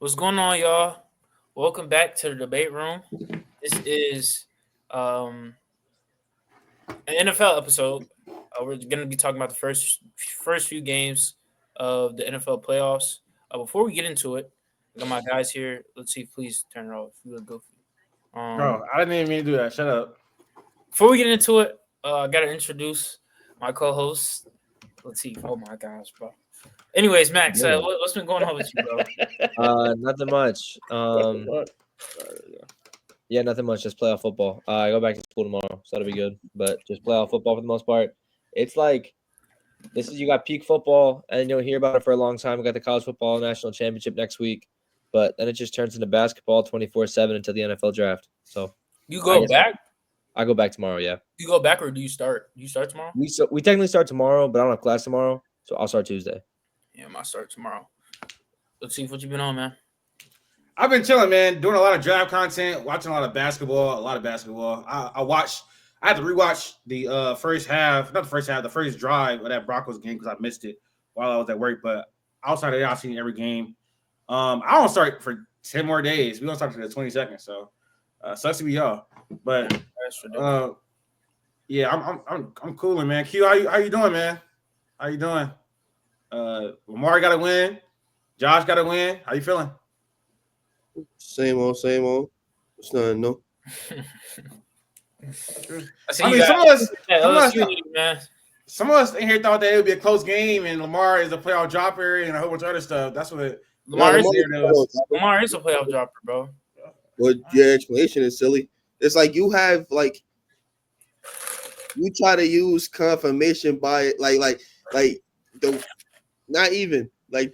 What's going on, y'all? Welcome back to the debate room. This is an NFL episode. We're going to be talking about the first few games of the NFL playoffs. Before we get into it, I got my guys here. Let's see. Please turn it off. You look goofy. Bro, I didn't even mean to do that. Shut up. Before we get into it, I got to introduce my co-host, Latif. Oh my gosh, bro. Anyways, Max, what's been going on with you, bro? Nothing much. Yeah, nothing much. Just playoff football. I go back to school tomorrow, so that'll be good. But just playoff football for the most part. It's like you got peak football, and you'll hear about it for a long time. We got the college football national championship next week, but then it just turns into basketball 24/7 until the NFL draft. So you go back? I go back tomorrow. Yeah. You go back, or do you start? Do you start tomorrow? We technically start tomorrow, but I don't have class tomorrow, so I'll start Tuesday. Yeah, I start tomorrow. Let's see what you been on, man. I've been chilling, man. Doing a lot of draft content, watching a lot of basketball. I had to rewatch the first drive of that Broncos game because I missed it while I was at work. But outside of that, I've seen every game. I don't start for 10 more days. We don't start for the 22nd, so sucks to be y'all. But yeah, I'm cooling, man. Q, how you doing, man? How you doing? Lamar got to win. Josh got to win. How you feeling? Same old. It's nothing new. Some of us in here thought that it would be a close game, and Lamar is a playoff dropper and a whole bunch of other stuff. That's what Lamar is a playoff dropper, bro. But your explanation is silly. It's like you try to use confirmation bias,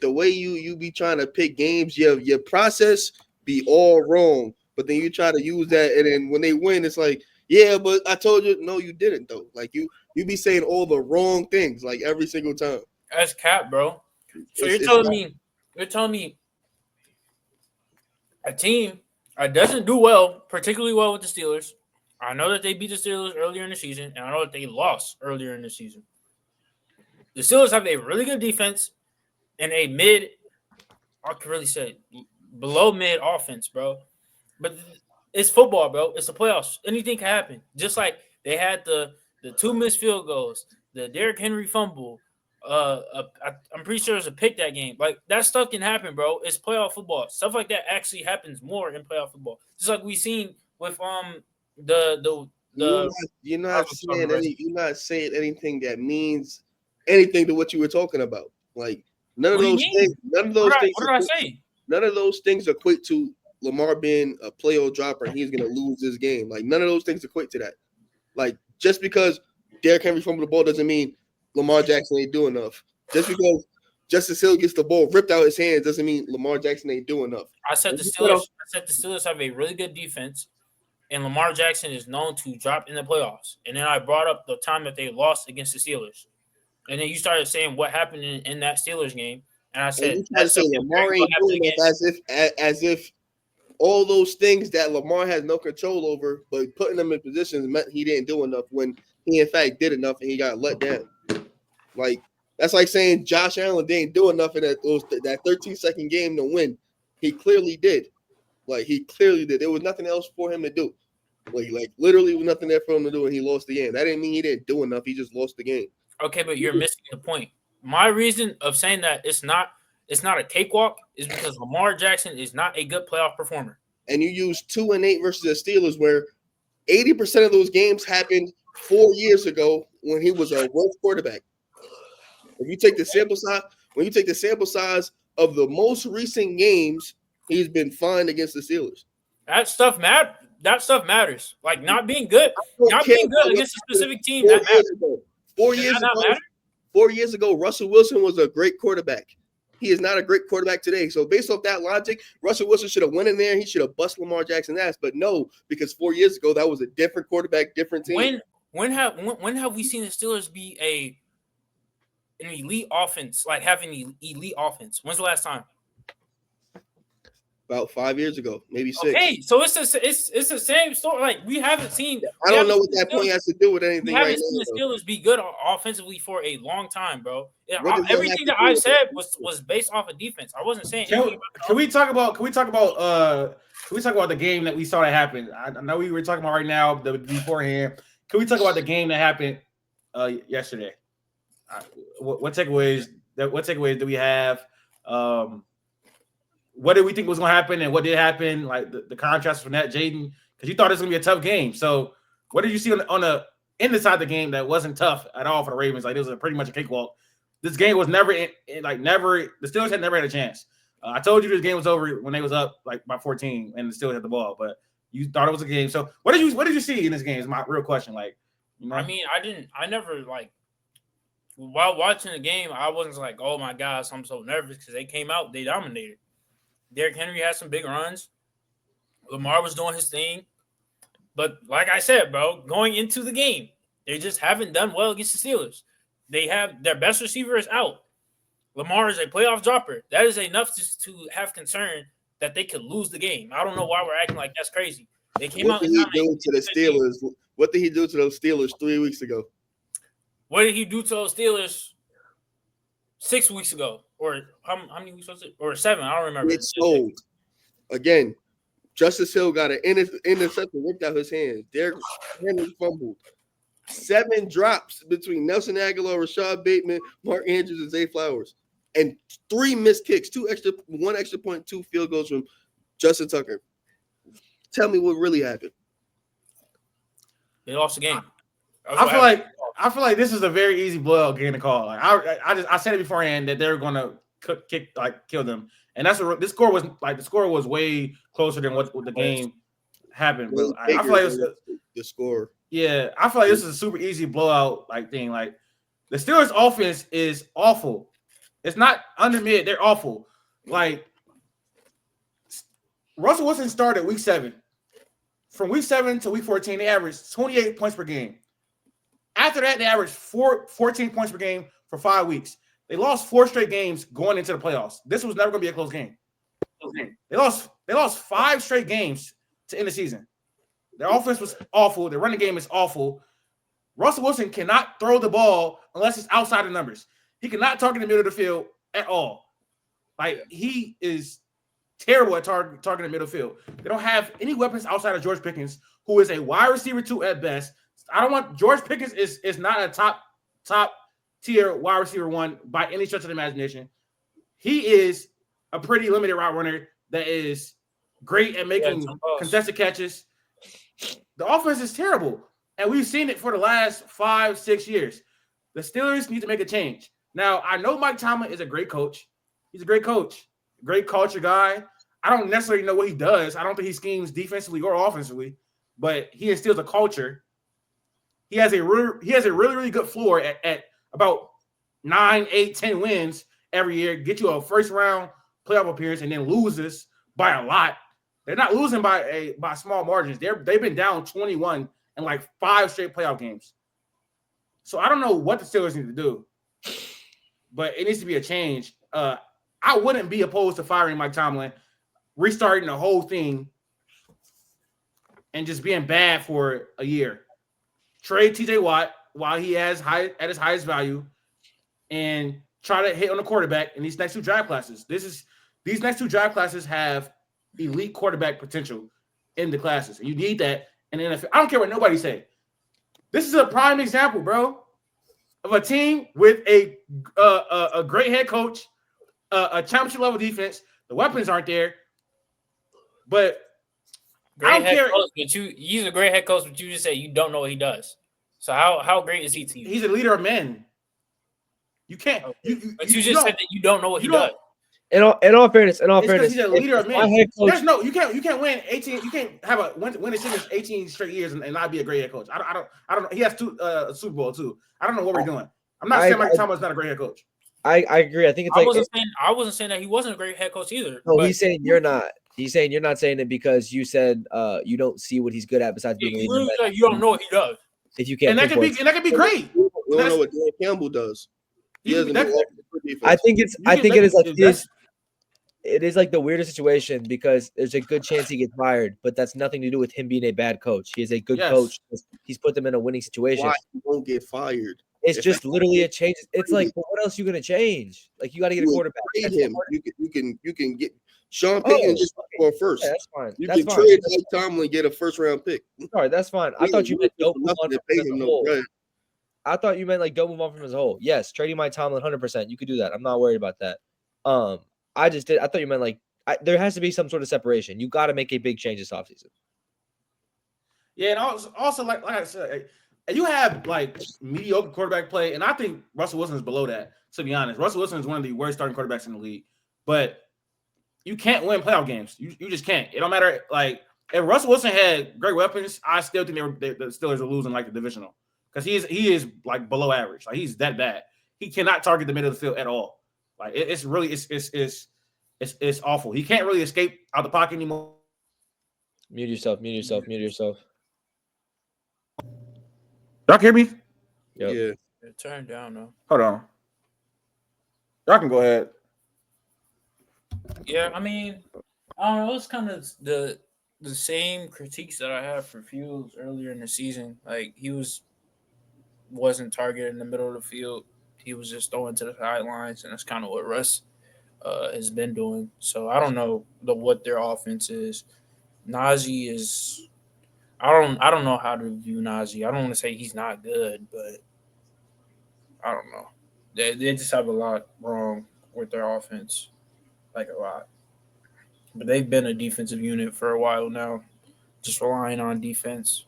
the way you be trying to pick games. Your process be all wrong, but then you try to use that, and then when they win, it's like, yeah, but I told you. No, you didn't though. Like you be saying all the wrong things like every single time. That's cap, bro. So you're telling me a team doesn't do particularly well with the Steelers. I know that they beat the Steelers earlier in the season, and I know that they lost earlier in the season. The Steelers have a really good defense and a I could really say below mid offense, bro. But it's football, bro. It's the playoffs. Anything can happen. Just like they had the 2 missed field goals, the Derrick Henry fumble. I'm pretty sure there's a pick that game. Like that stuff can happen, bro. It's playoff football. Stuff like that actually happens more in playoff football. Just like we seen with you're not saying anything that means anything to what you were talking about. Like none of those things. What did I say? None of those things equate to Lamar being a playoff dropper and he's gonna lose this game. Like none of those things equate to that. Like just because Derrick Henry fumbled the ball doesn't mean Lamar Jackson ain't doing enough. Just because Justice Hill gets the ball ripped out his hands doesn't mean Lamar Jackson ain't doing enough. I said the Steelers have a really good defense, and Lamar Jackson is known to drop in the playoffs. And then I brought up the time that they lost against the Steelers. And then you started saying what happened in that Steelers game. And I said, Lamar ain't doing it as if all those things that Lamar has no control over, but putting them in positions meant he didn't do enough when he in fact did enough and he got let down. Like that's like saying Josh Allen didn't do enough in that 13-second game to win. He clearly did. Like he clearly did. There was nothing else for him to do. Like literally was nothing there for him to do, and he lost the game. That didn't mean he didn't do enough. He just lost the game. Okay, but you're missing the point. My reason of saying that it's not a cakewalk is because Lamar Jackson is not a good playoff performer. And you use 2-8 versus the Steelers, where 80% of those games happened 4 years ago when he was a worse quarterback. If you take the sample size, of the most recent games, he's been fine against the Steelers. That stuff matters. Like not being good against a specific team. That matters. 4 years ago, Russell Wilson was a great quarterback. He is not a great quarterback today. So based off that logic, Russell Wilson should have went in there and he should have bust Lamar Jackson's ass. But no, because 4 years ago, that was a different quarterback, different team. When have we seen the Steelers be an elite offense, like having an elite offense? When's the last time? About 5 years ago, maybe 6. Okay, so it's the same story. Like we haven't seen. I don't know what that point has to do with anything. We haven't right seen now, the Steelers be good offensively for a long time, bro. have Everything to that do I with said was based off of defense. I wasn't saying anything about. Can we talk about the game that we saw that happen? I know we were talking about right now beforehand. Can we talk about the game that happened yesterday? What takeaways do we have? What did we think was going to happen, and what did happen? Like the contrast from that, Jaden, because you thought it was going to be a tough game. So, what did you see on the inside of the game that wasn't tough at all for the Ravens? Like it was pretty much a cakewalk. This game was never. The Steelers had never had a chance. I told you this game was over when they was up like by 14, and the Steelers had the ball. But you thought it was a game. So, what did you see in this game? Is my real question. Like, you know? I mean, I never like while watching the game, I wasn't like, oh my gosh, I'm so nervous because they came out, they dominated. Derrick Henry had some big runs. Lamar was doing his thing. But like I said, bro, going into the game, they just haven't done well against the Steelers. They have their best receiver is out. Lamar is a playoff dropper. That is enough to have concern that they could lose the game. I don't know why we're acting like that's crazy. They came out. What did he do to the Steelers? What did he do to those Steelers 3 weeks ago? What did he do to those Steelers 6 weeks ago? Or how many weeks was it? Or 7? I don't remember. It's sold. Again, Justice Hill got an interception ripped out his hands. Derrick Henry fumbled. 7 drops between Nelson Aguilar, Rashad Bateman, Mark Andrews, and Zay Flowers. And 3 missed kicks, 1 extra point, 2 field goals from Justin Tucker. Tell me what really happened. They lost the game. I feel like this is a very easy blowout game to call. Like I said it beforehand that they were going to kill them, and that's what this score was like. The score was way closer than what the game happened. But I feel like it was the score. Yeah, I feel like this is a super easy blowout thing. Like the Steelers' offense is awful. It's not under mid. They're awful. Like Russell Wilson started week 7. From week 7 to week 14, they averaged 28 points per game. After that, they averaged 14 points per game for 5 weeks. They lost 4 straight games going into the playoffs. This was never going to be a close game. They lost 5 straight games to end the season. Their offense was awful. Their running game is awful. Russell Wilson cannot throw the ball unless it's outside the numbers. He cannot target the middle of the field at all. Like, he is terrible at targeting the middle field. They don't have any weapons outside of George Pickens, who is a wide receiver 2 at best. George Pickens is not a top tier wide receiver 1 by any stretch of the imagination. He is a pretty limited route runner that is great at making contested catches. The offense is terrible, and we've seen it for the last 5-6 years. The Steelers need to make a change. Now, I know Mike Tomlin is a great coach. He's a great coach, great culture guy. I don't necessarily know what he does. I don't think he schemes defensively or offensively, but he instills a culture. He has a really good floor at about 9, 8, 10 wins every year. Get you a first round playoff appearance and then loses by a lot. They're not losing by small margins. They've been down 21 in like 5 straight playoff games. So I don't know what the Steelers need to do, but it needs to be a change. I wouldn't be opposed to firing Mike Tomlin, restarting the whole thing, and just being bad for a year. Trade TJ Watt while he has at his highest value, and try to hit on the quarterback in these next 2 draft classes. These next 2 draft classes have elite quarterback potential in the classes, and you need that in the NFL. I don't care what nobody say. This is a prime example, bro, of a team with a great head coach, a championship level defense. The weapons aren't there, but I don't care. He's a great head coach, but you just say you don't know what he does. So how great is he to you? He's a leader of men. You can't. Okay. But you just said that you don't know what he does. In all fairness, he's a leader of men. There's no, you can't win 18. You can't have win a series 18 straight years and not be a great head coach. I don't know. He has 2 Super Bowl too. I don't know what we're doing. I'm not saying Mike Tomlin's not a great head coach. I agree. I think it's I wasn't saying that he wasn't a great head coach either. No, he's saying you're not. He's saying you're not saying it because you said you don't see what he's good at besides being a leader. You don't know what he does. If you can't, and that could be great. We don't know what Dan Campbell does. I think it is like this. it is like the weirdest situation because there's a good chance he gets fired, but that's nothing to do with him being a bad coach. He is a good coach. He's put them in a winning situation. Why he won't get fired? It's just literally a change. It's like, well, what else are you gonna change? Like you got to get a quarterback. Trade him. You can get Sean Payton just for first. Yeah, that's fine. You that's can fine. trade Mike Tomlin and get a first round pick. Sorry, that's fine. I thought you meant don't move on from him as a whole. I thought you meant like don't move on from him as a whole. Yes, trading Mike Tomlin 100%. You could do that. I'm not worried about that. I thought you meant like there has to be some sort of separation. You got to make a big change this offseason. Yeah, and also like I said, you have like mediocre quarterback play, and I think Russell Wilson is below that. To be honest, Russell Wilson is one of the worst starting quarterbacks in the league. But you can't win playoff games. You just can't. It don't matter. Like if Russell Wilson had great weapons, I still think the Steelers are losing like the divisional because he is like below average. Like he's that bad. He cannot target the middle of the field at all. Like it's really awful. He can't really escape out the pocket anymore. Mute yourself. Y'all hear me? Yep. Yeah. Turn down though. Hold on. Y'all can go ahead. Yeah, I mean, I don't know. It's kind of the same critiques that I had for Fields earlier in the season. Like he wasn't targeted in the middle of the field. He was just throwing to the sidelines, and that's kind of what Russ has been doing. So I don't know what their offense is. Najee is. I don't know how to view Najee. I don't want to say he's not good, but I don't know. They just have a lot wrong with their offense, like a lot. But they've been a defensive unit for a while now, just relying on defense.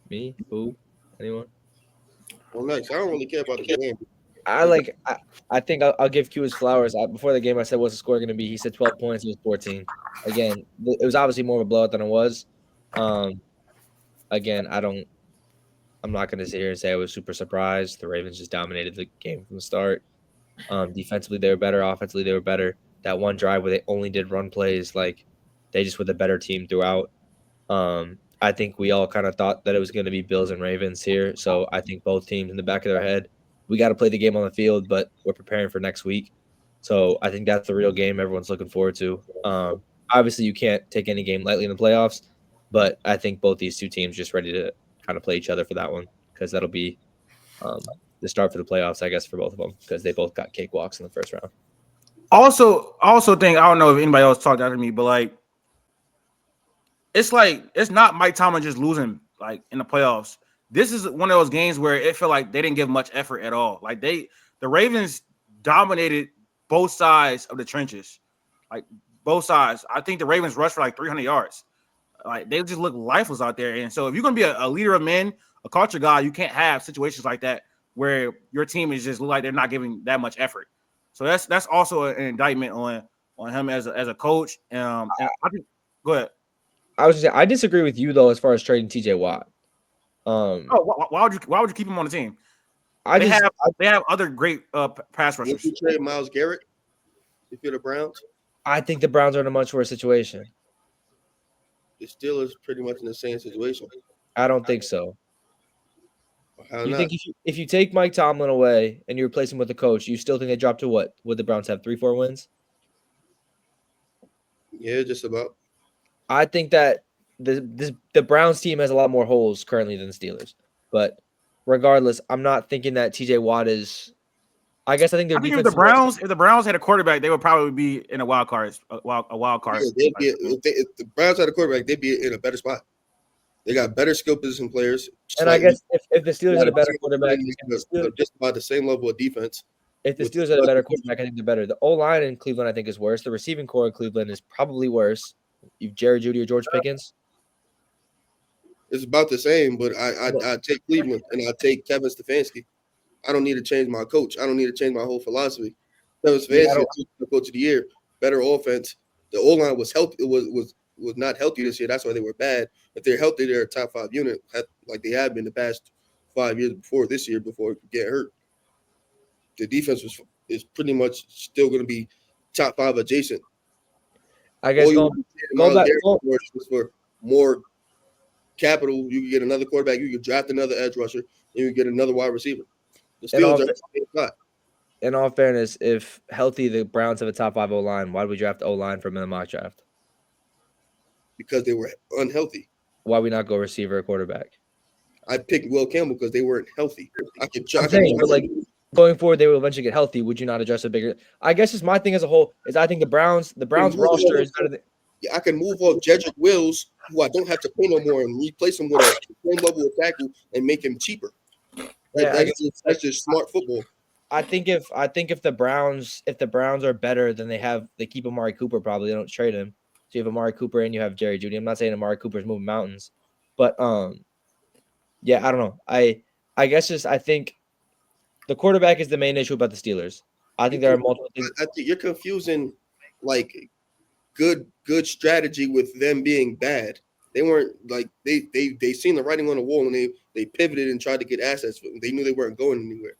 Me? Who? Anyone? Well, next, I don't really care about the game. I think I'll give Q his flowers. Before the game, I said, what's the score going to be? He said 12 points. It was 14. Again, it was obviously more of a blowout than it was. Again, I'm not going to sit here and say I was super surprised. The Ravens just dominated the game from the start. Defensively, they were better. Offensively, they were better. That one drive where they only did run plays, like they just were the better team throughout. I think we all kind of thought that it was going to be Bills and Ravens here. So I think both teams in the back of their head, we got to play the game on the field, but we're preparing for next week. So I think that's the real game everyone's looking forward to. Obviously, you can't take any game lightly in the playoffs, but I think both these two teams just ready to kind of play each other for that one because that'll be the start for the playoffs, I guess, for both of them because they both got cakewalks in the first round. Also think, I don't know if anybody else talked after me, but like it's not Mike Tomlin just losing like in the playoffs. This is one of those games where it felt like they didn't give much effort at all. Like the Ravens dominated both sides of the trenches, like both sides. I think the Ravens rushed for like 300 yards. Like they just look lifeless out there. And so if you're gonna be a leader of men, a culture guy, you can't have situations like that where your team is just look like they're not giving that much effort. So that's also an indictment on him as a coach. I think, go ahead. I was just saying, I disagree with you though as far as trading TJ Watt. Why would you keep him on the team? They have other great pass rushers. Would you trade Myles Garrett if you're the Browns? I think the Browns are in a much worse situation. The Steelers pretty much in the same situation. I don't think so. How you not? think if you take Mike Tomlin away and you replace him with a coach, you still think they drop to what? Would the Browns have 3-4 wins? Yeah, just about. I think that the Browns team has a lot more holes currently than the Steelers. But regardless, I'm not thinking that TJ Watt is. I think their defense. If the Browns had a quarterback, they would probably be in a wild card. Yeah, if the Browns had a quarterback, they'd be in a better spot. They got better skill position players. And I guess if the Steelers had a better quarterback, just about the same level of defense. If the Steelers had a better quarterback, I think they're better. The O-line in Cleveland, I think, is worse. The receiving core in Cleveland is probably worse. You've Jerry Jeudy or George Pickens. It's about the same, but I take Cleveland and I take Kevin Stefanski. I don't need to change my coach. I don't need to change my whole philosophy. Kevin Stefanski, the coach of the year, better offense. The O-line was healthy. It was not healthy this year. That's why they were bad. If they're healthy, they're a top 5 unit, like they have been the past 5 years before this year, before it could get hurt. The defense is pretty much still going to be top 5 adjacent. I guess go back for more capital. You could get another quarterback. You could draft another edge rusher, and you could get another wide receiver. The In all, Steelers are not. in all fairness, if healthy, the Browns have a top 5 O-line. Why would we draft O-line from in the mock draft? Because they were unhealthy. Why we not go receiver or quarterback? I picked Will Campbell because they weren't healthy. Going forward, they will eventually get healthy. Would you not address a bigger? I guess just my thing as a whole is I think the Browns roster is better than. I can move off Jedrick Wills, who I don't have to pay no more, and replace him with a same level of tackle and make him cheaper. That's just smart football. I think if the Browns are better, then they keep Amari Cooper. Probably they don't trade him. So you have Amari Cooper and you have Jerry Jeudy. I'm not saying Amari Cooper's moving mountains, but yeah, I don't know. I guess I think the quarterback is the main issue about the Steelers. I think there are multiple things. I think you're confusing like good strategy with them being bad. They weren't like they seen the writing on the wall and they pivoted and tried to get assets. They knew they weren't going anywhere.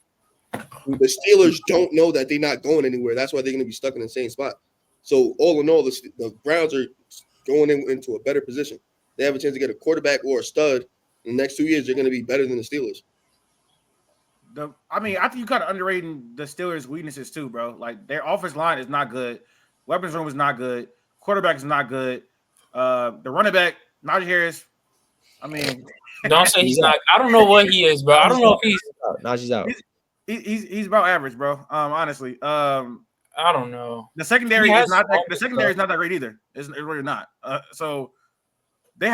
The Steelers don't know that they're not going anywhere. That's why they're going to be stuck in the same spot. So all in all, the Browns are going into a better position. They have a chance to get a quarterback or a stud. In the next 2 years, they're going to be better than the Steelers. I think you kind of underrating the Steelers' weaknesses too, bro. Like their offensive line is not good. Weapons room is not good. Quarterback is not good. The running back, Najee Harris. I mean, don't say he's not. I don't know what he is, bro. I don't know if he's Najee's out. He's about average, bro. Honestly, I don't know. The secondary is not that great either. It's really not. So they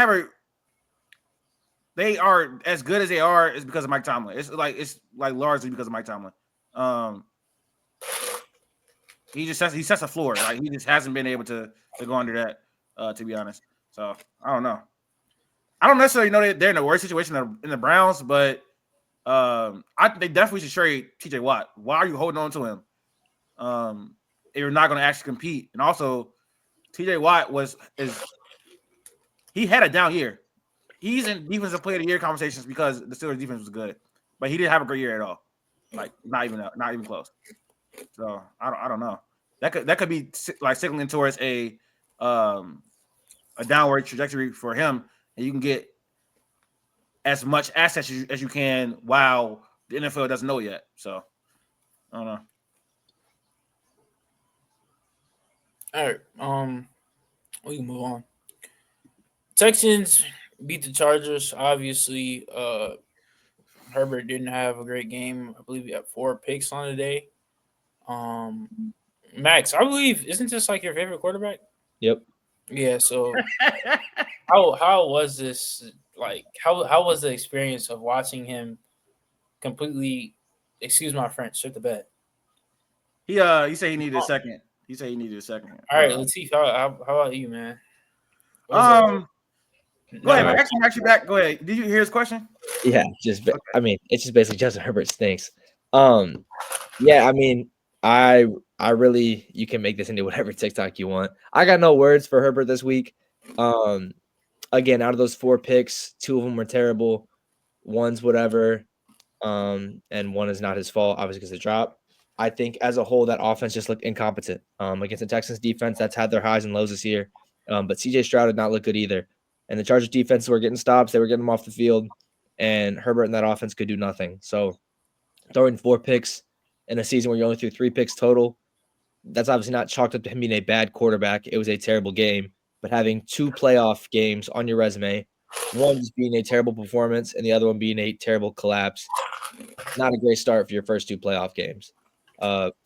are as good as they are is because of Mike Tomlin. It's like largely because of Mike Tomlin. He sets a floor. Like he just hasn't been able to go under that. To be honest, so I don't know. I don't necessarily know that they're in the worst situation in the Browns, but I think they definitely should trade TJ Watt. Why are you holding on to him? If you're not going to actually compete, and also TJ Watt he had a down year. He's in defensive player of the year conversations because the Steelers defense was good, but he didn't have a great year at all. Like not even close. So I don't know. That could be like signaling towards a downward trajectory for him, and you can get as much assets as you can while the NFL doesn't know yet. So I don't know. All right. We can move on. Texans beat the Chargers. Obviously, Herbert didn't have a great game. I believe he had 4 picks on the day. Max, I believe, isn't this like your favorite quarterback? Yep. Yeah. So, how was this? Like, how was the experience of watching him completely? Excuse my French. Shit the bed. He said he needed a second. He said he needed a second. All right, Latif, how about you, man? Go ahead, man. Actually, back. Go ahead. Did you hear his question? Yeah, I mean, it's just basically Justin Herbert stinks. Yeah, I mean, I really, you can make this into whatever TikTok you want. I got no words for Herbert this week. Again, out of those 4 picks, 2 of them were terrible. One's whatever, and one is not his fault, obviously because of the drop. I think as a whole, that offense just looked incompetent. Against the Texans defense, that's had their highs and lows this year. But CJ Stroud did not look good either. And the Chargers defense were getting stops. They were getting them off the field. And Herbert and that offense could do nothing. So throwing 4 picks in a season where you only threw 3 picks total, that's obviously not chalked up to him being a bad quarterback. It was a terrible game. But having 2 playoff games on your resume, one just being a terrible performance and the other one being a terrible collapse, not a great start for your first 2 playoff games.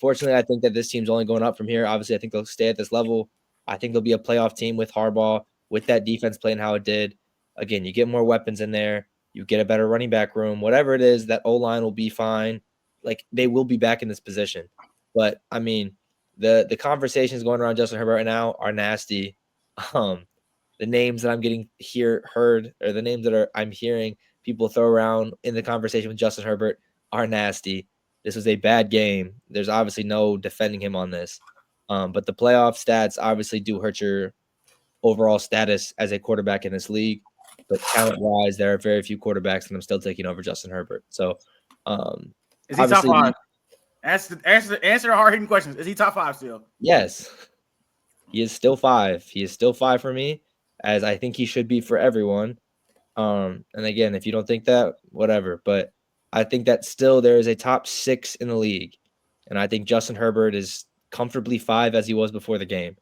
Fortunately, I think that this team's only going up from here. Obviously, I think they'll stay at this level. I think they'll be a playoff team with Harbaugh, with that defense playing how it did. Again, you get more weapons in there. You get a better running back room. Whatever it is, that O-line will be fine. Like, they will be back in this position. But, I mean, the conversations going around Justin Herbert right now are nasty. The names that I'm getting heard, or the names that I'm hearing people throw around in the conversation with Justin Herbert are nasty. This was a bad game. There's obviously no defending him on this. But the playoff stats obviously do hurt your overall status as a quarterback in this league. But talent-wise, there are very few quarterbacks, and I'm still taking over Justin Herbert. So, is he top 5? Answer the hard-hitting questions. Is he top 5 still? Yes. He is still 5. He is still 5 for me, as I think he should be for everyone. And again, if you don't think that, whatever. But I think that still there is a top 6 in the league. And I think Justin Herbert is comfortably 5 as he was before the game.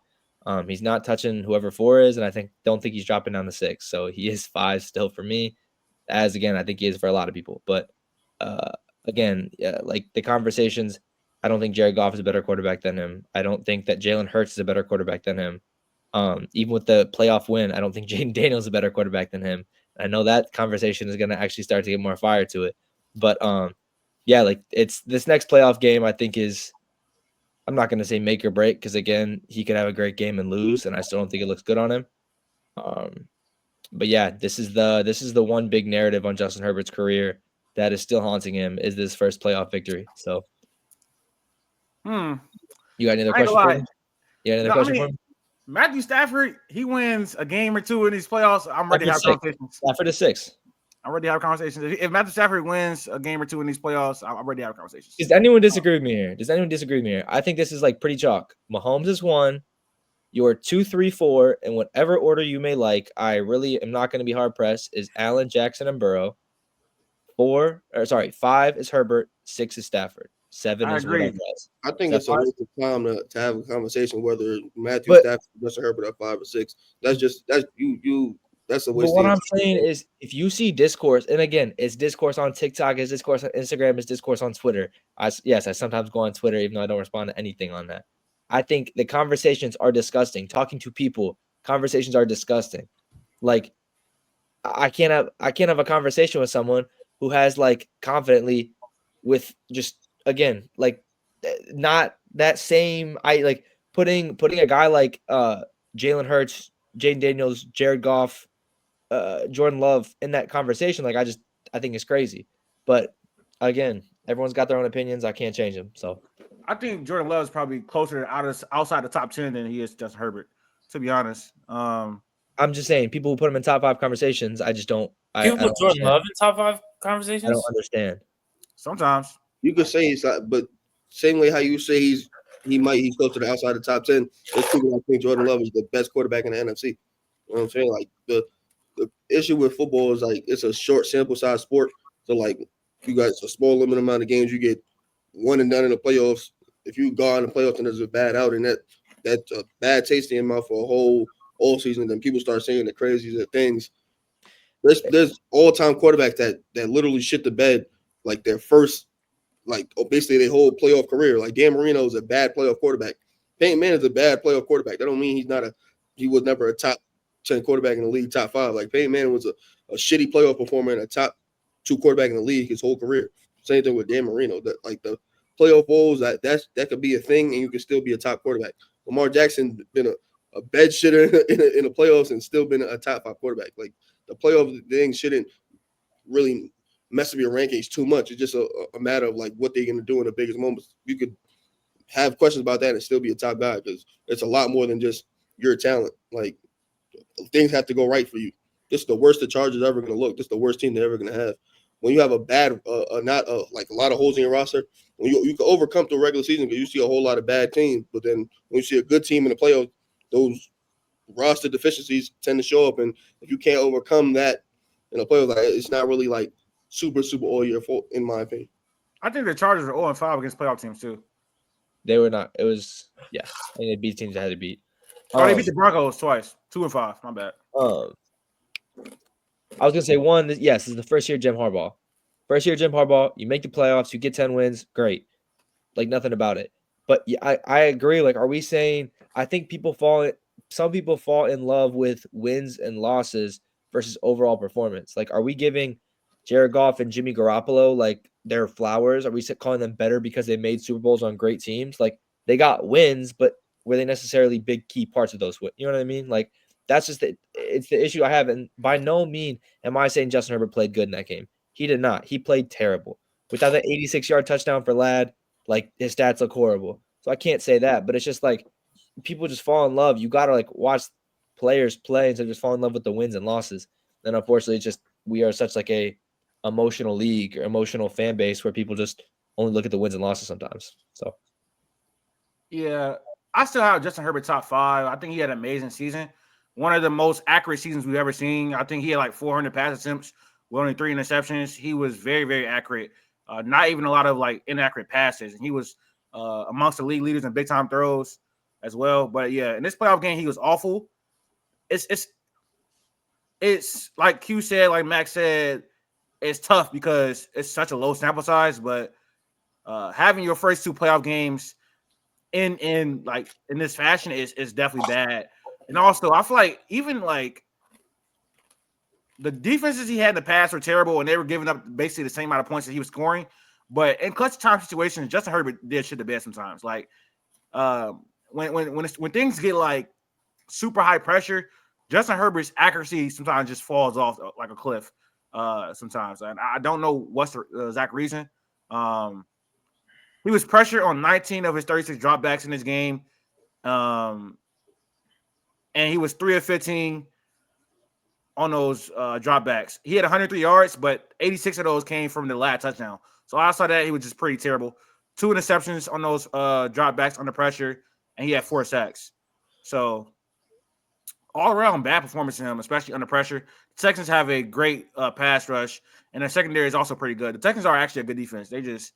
He's not touching whoever 4 is, and I don't think he's dropping down to 6. So he is 5 still for me. As again, I think he is for a lot of people. But again, like the conversations, I don't think Jared Goff is a better quarterback than him. I don't think that Jalen Hurts is a better quarterback than him. Even with the playoff win, I don't think Jaden Daniels is a better quarterback than him. I know that conversation is going to actually start to get more fire to it. But yeah, like it's this next playoff game, I think is, I'm not going to say make or break because again, he could have a great game and lose, and I still don't think it looks good on him. But yeah, this is the one big narrative on Justin Herbert's career that is still haunting him is this first playoff victory. So, you got any other question for me? You got any other question for me? Matthew Stafford, he wins a game or two in these playoffs. I'm ready to have conversations. Stafford is 6. I'm ready to have conversations. If Matthew Stafford wins a game or two in these playoffs, I'm ready to have conversations. Does anyone disagree with me here? I think this is like pretty chalk. Mahomes is 1. Your 2, 3, 4, in whatever order you may like. I really am not going to be hard pressed. Is Allen, Jackson, and Burrow. 5 is Herbert. 6 is Stafford. 7 is whatever else. I think it's a waste of time to have a conversation whether Matthew Stafford, Justin Herbert are 5 or 6. That's you. That's a waste. But what I'm saying is, if you see discourse, and again, it's discourse on TikTok, it's discourse on Instagram, it's discourse on Twitter. I sometimes go on Twitter, even though I don't respond to anything on that. I think the conversations are disgusting. Talking to people, conversations are disgusting. Like, I can't have a conversation with someone who has like confidently with just again like not that same. I like putting a guy like Jalen Hurts, Jaden Daniels, Jared Goff, Jordan Love in that conversation. Like I think it's crazy. But again, everyone's got their own opinions. I can't change them. So I think Jordan Love is probably closer outside the top 10 than he is Justin Herbert, to be honest. I'm just saying, people who put him in top 5 conversations, I just don't. People put Jordan Love in top 5 conversations? I don't understand. Sometimes. You could say he's not, but same way how you say he's close to the outside of the top 10. There's people that think Jordan Love is the best quarterback in the NFC. You know what I'm saying? Like the issue with football is like it's a short sample size sport. So like you got a small limited amount of games, you get one and done in the playoffs. If you go in the playoffs and there's a bad outing, that's a bad taste in your mouth for a whole all season. Then people start saying the craziest things. There's all-time quarterbacks that literally shit the bed like their first, like basically their whole playoff career. Like Dan Marino is a bad playoff quarterback. Peyton Manning is a bad playoff quarterback. That don't mean he was never a top 10 quarterback in the league, top 5. Like Peyton Manning was a shitty playoff performer and a top 2 quarterback in the league his whole carear. Same thing with Dan Marino. That like the playoff bowls, that could be a thing, and you can still be a top quarterback. Lamar Jackson been a bed shitter in the playoffs and still been a top 5 quarterback. Like the playoff thing shouldn't really mess up your rankings too much. It's just a matter of like what they're going to do in the biggest moments. You could have questions about that and still be a top guy because it's a lot more than just your talent. Like things have to go right for you. This is the worst the Chargers ever going to look. This is the worst team they're ever going to have. When you have a bad, like a lot of holes in your roster, when you can overcome through regular season because you see a whole lot of bad teams. But then when you see a good team in the playoffs, those roster deficiencies tend to show up. And if you can't overcome that in the playoffs, like, it's not really like super all year for, in my opinion. I think the Chargers are 0-5 against playoff teams too. They were not. It was I think they beat teams that had to beat. They beat the Broncos twice, 2-5. My bad. I was gonna say this is the first year Jim Harbaugh. You make the playoffs, you get 10 wins, great. Like nothing about it. But yeah, I agree. Like, are we saying I think some people fall in love with wins and losses versus overall performance. Like, are we giving Jared Goff and Jimmy Garoppolo like their flowers? Are we calling them better because they made Super Bowls on great teams? Like they got wins, but were they necessarily big key parts of those wins? You know what I mean? Like that's just it's the issue I have. And by no means am I saying Justin Herbert played good in that game. He did not. He played terrible. Without that 86-yard touchdown for Ladd, like his stats look horrible. So I can't say that, but it's just like people just fall in love. You got to like watch players play instead of just fall in love with the wins and losses. And unfortunately, it's just we are such like a emotional league or emotional fan base where people just only look at the wins and losses sometimes. So yeah, I still have Justin Herbert top 5. I think he had an amazing season. one of the most accurate seasons we've ever seen. I think he had like 400 pass attempts with only 3 interceptions. He was very, very accurate. Not even a lot of like inaccurate passes. And he was amongst the league leaders in big time throws as well. But yeah, in this playoff game, he was awful. It's like Q said, like Max said, it's tough because it's such a low sample size. But having your first 2 playoff games in this fashion is definitely bad. And also, I feel like even like the defenses he had in the past were terrible, and they were giving up basically the same amount of points that he was scoring. But in clutch time situations, Justin Herbert did shit the best sometimes. Like when things get like super high pressure, Justin Herbert's accuracy sometimes just falls off like a cliff. Sometimes, and I don't know what's the exact reason. He was pressured on 19 of his 36 dropbacks in this game, and he was 3 of 15 on those dropbacks. He had 103 yards, but 86 of those came from the last touchdown. So outside that, he was just pretty terrible. 2 interceptions on those dropbacks under pressure, and he had 4 sacks. So all around bad performance in him, especially under pressure. The Texans have a great pass rush, and their secondary is also pretty good. The Texans are actually a good defense. They just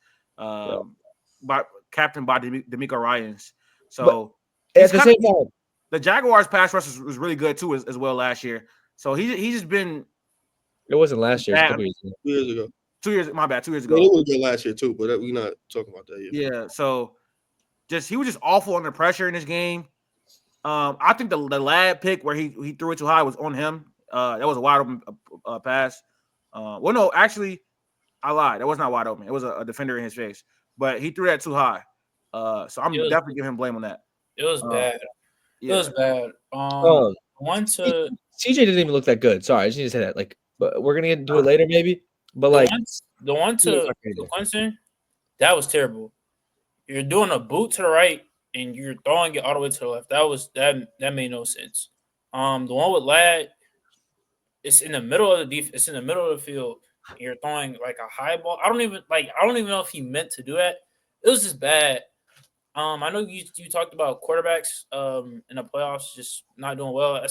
captained by D'Amico Ryans. So at the same time, the Jaguars pass rush was really good too as well last year. So he's just been. It wasn't last year. It was a couple years ago. 2 years ago. 2 years. My bad. 2 years ago. Well, it was good last year too, but we're not talking about that yet. Yeah. So he was just awful under pressure in this game. I think the lad pick where he threw it too high was on him. That was a wide open pass. Well, no, actually, I lied. That was not wide open. It was a defender in his face, but he threw that too high. So I'm definitely giving him blame on that. It was bad. Yeah. It was bad. CJ didn't even look that good. Sorry, I just need to say that. Like, but we're gonna get to it later, maybe. But like the one to Clemson, that was terrible. You're doing a boot to the right and you're throwing it all the way to the left. That made no sense. The one with Ladd, it's in the middle of the it's in the middle of the field. And you're throwing like a high ball. I don't even know if he meant to do that. It was just bad. I know you talked about quarterbacks in the playoffs just not doing well.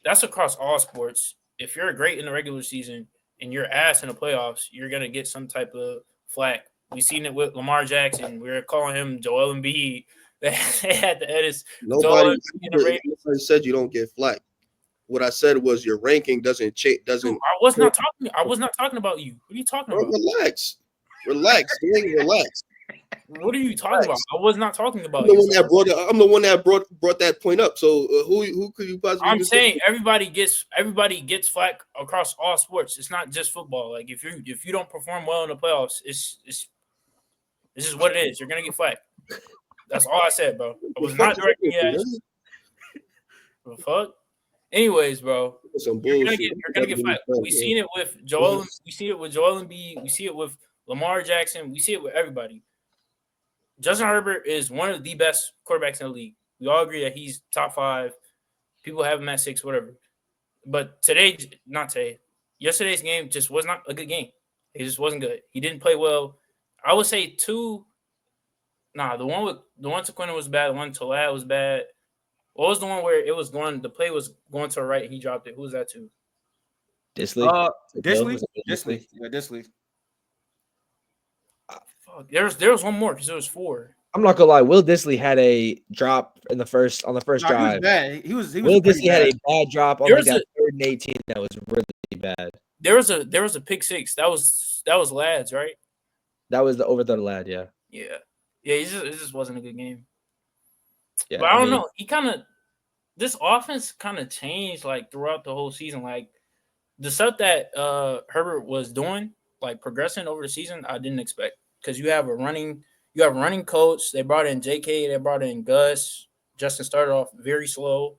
That's across all sports. If you're great in the regular season and you're ass in the playoffs, you're gonna get some type of flack. We've seen it with Lamar Jackson. We were calling him Joel Embiid. They had to edit. Nobody said you don't get flack. What I said was your ranking doesn't change. Doesn't. I was not talking about you. What are you talking about? Relax. Relax. What are you talking about? I was not talking about I'm the one that brought that point up. So who could you possibly? I'm saying everybody gets flack across all sports. It's not just football. Like if you don't perform well in the playoffs, this is what it is. You're gonna get flack. That's all I said, bro. I was not directing at you. The fuck. Anyways, bro, you're gonna get flack. We seen it with Joel. We see it with Joel Embiid. We see it with Lamar Jackson. We see it with everybody. Justin Herbert is one of the best quarterbacks in the league. We all agree that he's top 5. People have him at 6, whatever. But yesterday's game just was not a good game. It just wasn't good. He didn't play well. I would say 2. Nah, the one to Quinn was bad. The one to Ladd was bad. What was the one where it was going? The play was going to the right. And he dropped it. Who was that to? Disley. Disley. Yeah, Disley. Fuck. There was one more because there was 4. I'm not gonna lie. Will Disley had a drop on the first drive. He was Will Disley had a bad drop on like that 3rd and 18. That was really bad. There was a pick 6. That was Ladd's, right? That was the overthrow Ladd. Yeah. Yeah. It just wasn't a good game. Yeah, but I don't know. This offense kind of changed like throughout the whole season. Like the stuff that Herbert was doing, like progressing over the season, I didn't expect because you have a running coach. They brought in JK. They brought in Gus. Justin started off very slow,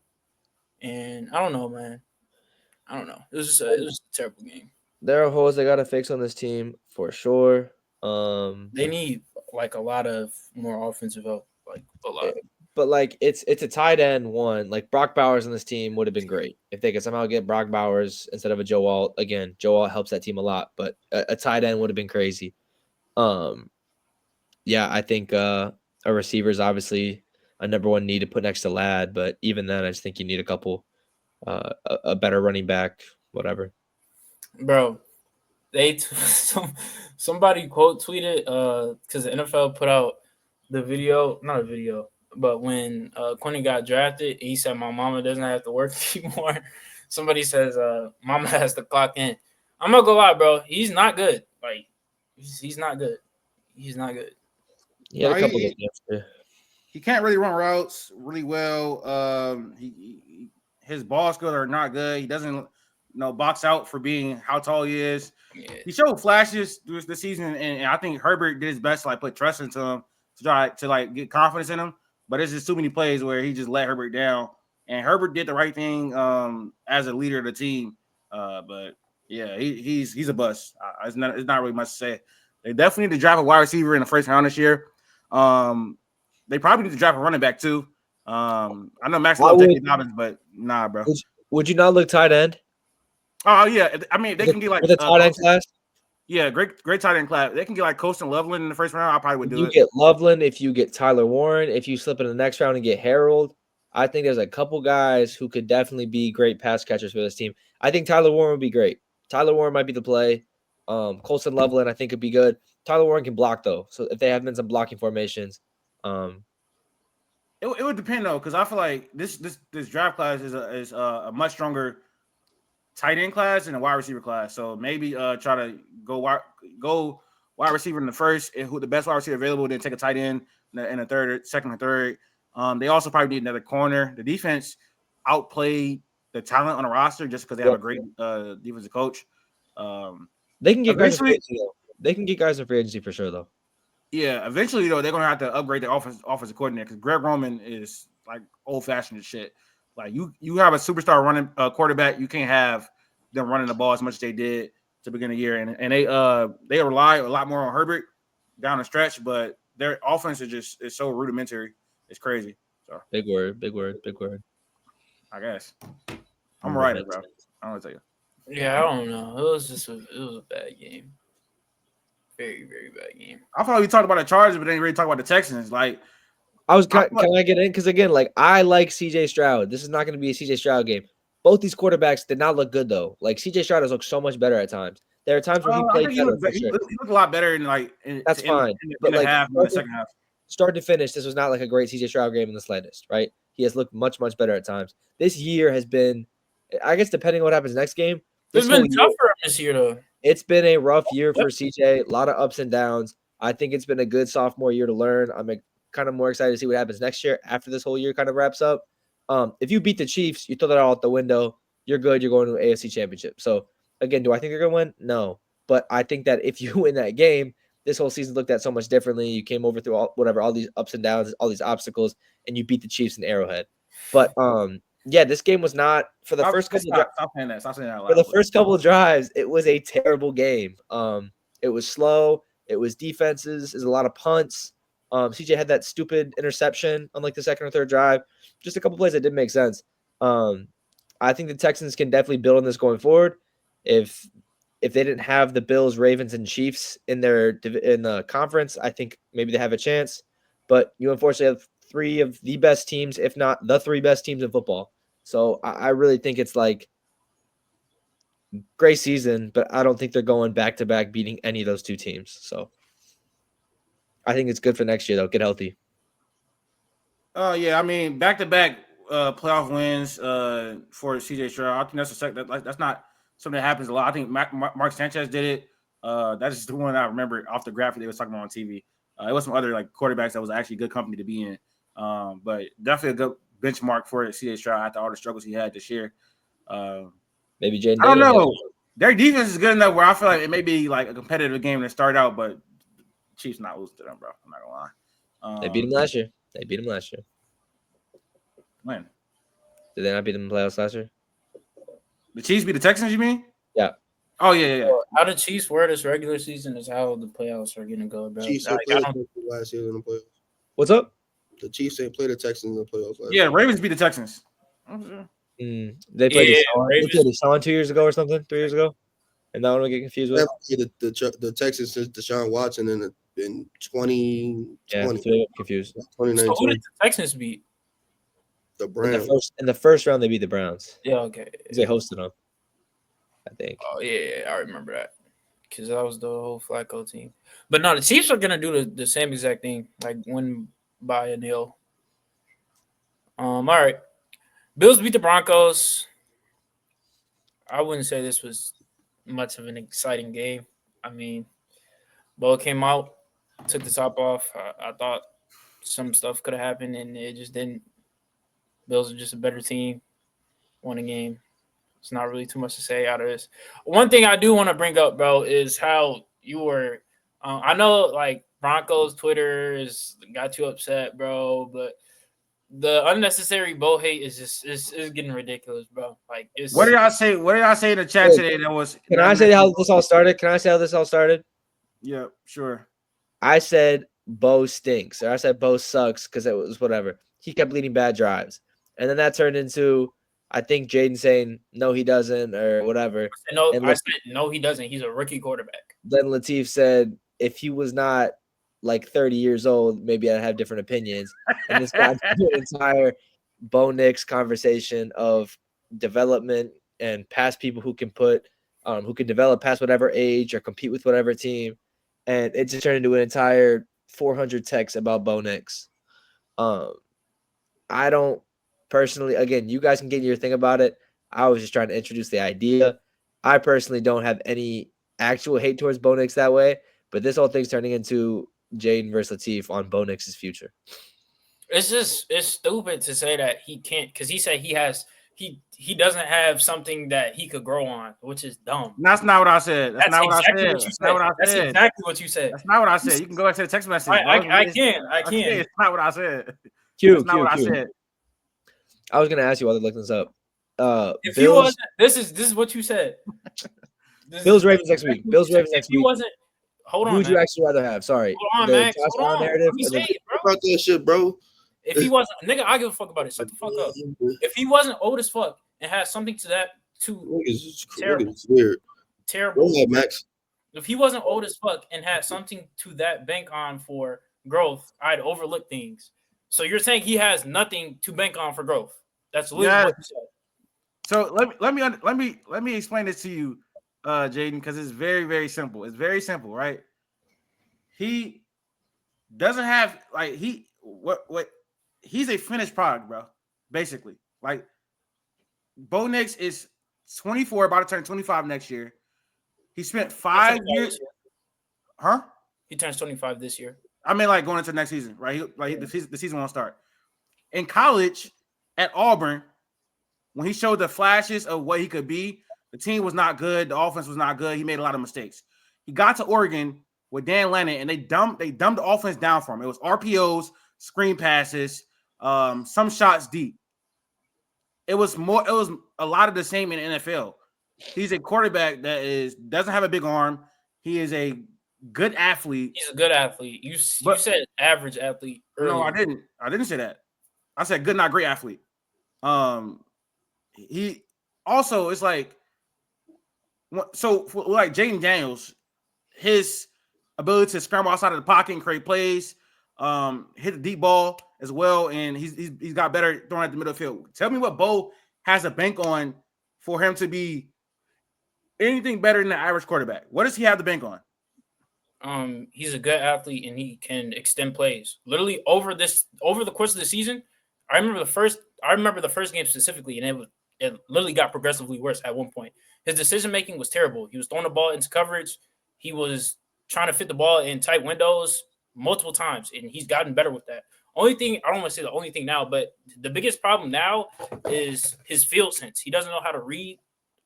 and I don't know, man. I don't know. It was a terrible game. There are holes they got to fix on this team for sure. They need like a lot of more offensive help, like a lot. But like it's a tight end one. Like Brock Bowers on this team would have been great if they could somehow get Brock Bowers instead of a Joe Alt. Again, Joe Alt helps that team a lot, but a tight end would have been crazy. Yeah, I think a receiver is obviously a number one need to put next to Ladd. But even then, I just think you need a couple, a better running back, whatever. Bro, somebody quote tweeted because the NFL put out the video, not a video, but when Quentin got drafted, he said, "My mama doesn't have to work anymore." Somebody says, "Mama has to clock in." I'm not gonna lie, bro. He's not good. Like, he's not good. He's not good. He had a couple he- good games too. He can't really run routes really well. His ball skills are not good. He doesn't box out for being how tall he is. Yeah. He showed flashes this season, and I think Herbert did his best to like put trust into him to try to like get confidence in him. But it's just too many plays where he just let Herbert down. And Herbert did the right thing as a leader of the team. But yeah, he's a bust. It's not really much to say. They definitely need to draft a wide receiver in the first round this year. They probably need to draft a running back too. I know Max loves J.K. Dobbins, but nah, bro. Would you not look tight end? Oh yeah, I mean they can get like with a tight end class. Yeah, great tight end class. They can get like Colston Loveland in the first round. I probably would do it. You get Loveland, if you get Tyler Warren, if you slip in the next round and get Harold, I think there's a couple guys who could definitely be great pass catchers for this team. I think Tyler Warren would be great. Tyler Warren might be the play. Colston Loveland, I think, could be good. Tyler Warren can block though, so if they have been some blocking formations, it would depend though, because I feel like this draft class is a much stronger tight end class and a wide receiver class. So maybe try to go wide receiver in the first, who the best wide receiver available, then take a tight end in the third, second or third. They also probably need another corner. The defense outplayed the talent on the roster just because they have a great defensive coach. They can get guys in free agency, though. They can get guys in free agency for sure, though. Yeah, eventually, though, they're gonna have to upgrade their offensive coordinator because Greg Roman is like old fashioned as shit. Like you have a superstar running quarterback, you can't have them running the ball as much as they did to begin the year, and they rely a lot more on Herbert down the stretch, but their offense is so rudimentary, it's crazy. So big word. I guess I'm right, bro. I don't tell you. Yeah, I don't know. It was a bad game. Very, very bad game. I thought we talked about the Chargers, but then really talk about the Texans. Like, can I get in? Because again, like I like CJ Stroud. This is not going to be a CJ Stroud game. Both these quarterbacks did not look good though. Like CJ Stroud has looked so much better at times. There are times where he played better. He looked a lot better That's fine. In the second half. Start to finish, this was not like a great CJ Stroud game in the slightest, right? He has looked much, much better at times. This year has been, I guess, depending on what happens next game. It's been tough for him this year, though. It's been a rough year for CJ. A lot of ups and downs. I think it's been a good sophomore year to learn. I'm kind of more excited to see what happens next year after this whole year kind of wraps up. If you beat the Chiefs, you throw that all out the window. You're good. You're going to an AFC championship. So, again, do I think they're going to win? No. But I think that if you win that game, this whole season looked at so much differently. You came over through all these ups and downs, all these obstacles, and you beat the Chiefs in Arrowhead. But yeah, this game was not for the first couple. Stop saying that. Stop saying that. For the first couple of drives, it was a terrible game. It was slow. It was defenses. There's a lot of punts. CJ had that stupid interception on like the second or third drive. Just a couple plays that didn't make sense. I think the Texans can definitely build on this going forward. If they didn't have the Bills, Ravens, and Chiefs in the conference, I think maybe they have a chance. But you unfortunately have three of the best teams, if not the three best teams in football. So I really think it's like great season, but I don't think they're going back-to-back beating any of those two teams. So I think it's good for next year, though. Get healthy. Yeah, I mean, back-to-back playoff wins for CJ Stroud. I think that's not something that happens a lot. I think Mark Sanchez did it. That's just the one I remember off the graphic they was talking about on TV. It was some other like quarterbacks that was actually good company to be in. But definitely a good benchmark for CJ Stroud after all the struggles he had this year. Maybe Jaden. I don't know. Their defense is good enough where I feel like it may be like a competitive game to start out, but Chiefs not losing to them, bro. I'm not gonna lie. They beat him last year. When? Did they not beat them in the playoffs last year? The Chiefs beat the Texans, you mean? Yeah. Oh, yeah. How the Chiefs were this regular season is how the playoffs are going to go, bro. Chiefs ain't played the Texans last year in the playoffs. What's up? The Chiefs ain't played the Texans in the playoffs last year. Yeah, Ravens beat the Texans. They played the Sean 2 years ago or something, 3 years ago. And that one we get confused with. The Texans since Deshaun Watson and in 2020, Yeah, that's what I'm confused. 2019. So who did the Texans beat? The In Browns. the first round, they beat the Browns. Yeah, okay. 'Cause they hosted them, I think. Oh yeah, I remember that because that was the whole Flacco team. But no, the Chiefs are gonna do the same exact thing, like win by a nil. All right. Bills beat the Broncos. I wouldn't say this was much of an exciting game. I mean, Bo came out, took the top off. I thought some stuff could have happened, and it just didn't. Bills are just a better team. Won a game. It's not really too much to say out of this. One thing I do want to bring up, bro, is how you were. I know, like Broncos Twitter got you upset, bro, but the unnecessary Bo hate is just is getting ridiculous, bro. Like, it's What did y'all say? What did y'all say in the chat today? That was. Can I say how this all started? Can I say how this all started? Yeah, sure. I said Bo stinks, or I said Bo sucks because it was whatever. He kept leading bad drives, and then that turned into, I think, Jaden saying no, he doesn't, or whatever. no. And I said no, he doesn't. He's a rookie quarterback. Then Latif said if he was not like 30 years old, maybe I'd have different opinions. And this got into an entire Bo Nix conversation of development and past people who can who can develop past whatever age or compete with whatever team. And it just turned into an entire 400 texts about Bo Nix. I don't personally, again, you guys can get your thing about it. I was just trying to introduce the idea. I personally don't have any actual hate towards Bo Nix that way, but this whole thing's turning into Jaden versus Latif on Bo Nix's future. It's stupid to say that he can't, because he said he doesn't have something that he could grow on, which is dumb. That's not what I said. That's not exactly what I said. That's not what I That's said. exactly what you said. That's not what I said. You can go back to the text message. I can. It's not what I said. Q, That's not what I said. I was gonna ask you while they're looking this up. If he wasn't, this is what you said. Bills Ravens next week. Bills Ravens next week. He wasn't. Hold on. Who would you actually rather have? Sorry. Hold on, the Max. Josh Hold Allen on. narrative. Let me say it, bro. Fuck that shit, bro. If he wasn't, nigga, I give a fuck about it. Shut the fuck up. If he wasn't old as fuck and had something to that terrible, weird. terrible. Go ahead, Max. If he wasn't old as fuck and had something to that bank on for growth, I'd overlook things. So you're saying he has nothing to bank on for growth? That's literally what you said. So let me explain this to you, Jaden, because it's very, very simple. It's very simple, right? He doesn't have he's a finished product, bro. Basically, like Bo Nix is 24, about to turn 25 next year. He spent 5 years. Huh? He turns 25 this year. I mean, like going into next season, right? The season won't start. In college at Auburn, when he showed the flashes of what he could be, the team was not good. The offense was not good. He made a lot of mistakes. He got to Oregon with Dan Lennon, and they dumbed the offense down for him. It was RPOs, screen passes, some shots deep. It was a lot of the same in the NFL. He's a quarterback that doesn't have a big arm. He is a good athlete. He's a good athlete. You said average athlete earlier. No, I didn't. I didn't say that. I said good, not great athlete. He also is like, so for like Jaden Daniels, his ability to scramble outside of the pocket and create plays, hit a deep ball as well, and he's got better throwing at the middle of the field. Tell me what Bo has a bank on for him to be anything better than the average quarterback. What does he have the bank on? He's a good athlete and he can extend plays. Literally over the course of the season, I remember the first game specifically, and it literally got progressively worse at one point. His decision making was terrible. He was throwing the ball into coverage. He was trying to fit the ball in tight windows multiple times, and he's gotten better with that. Only thing, I don't want to say the only thing now, but the biggest problem now is his field sense. He doesn't know how to read.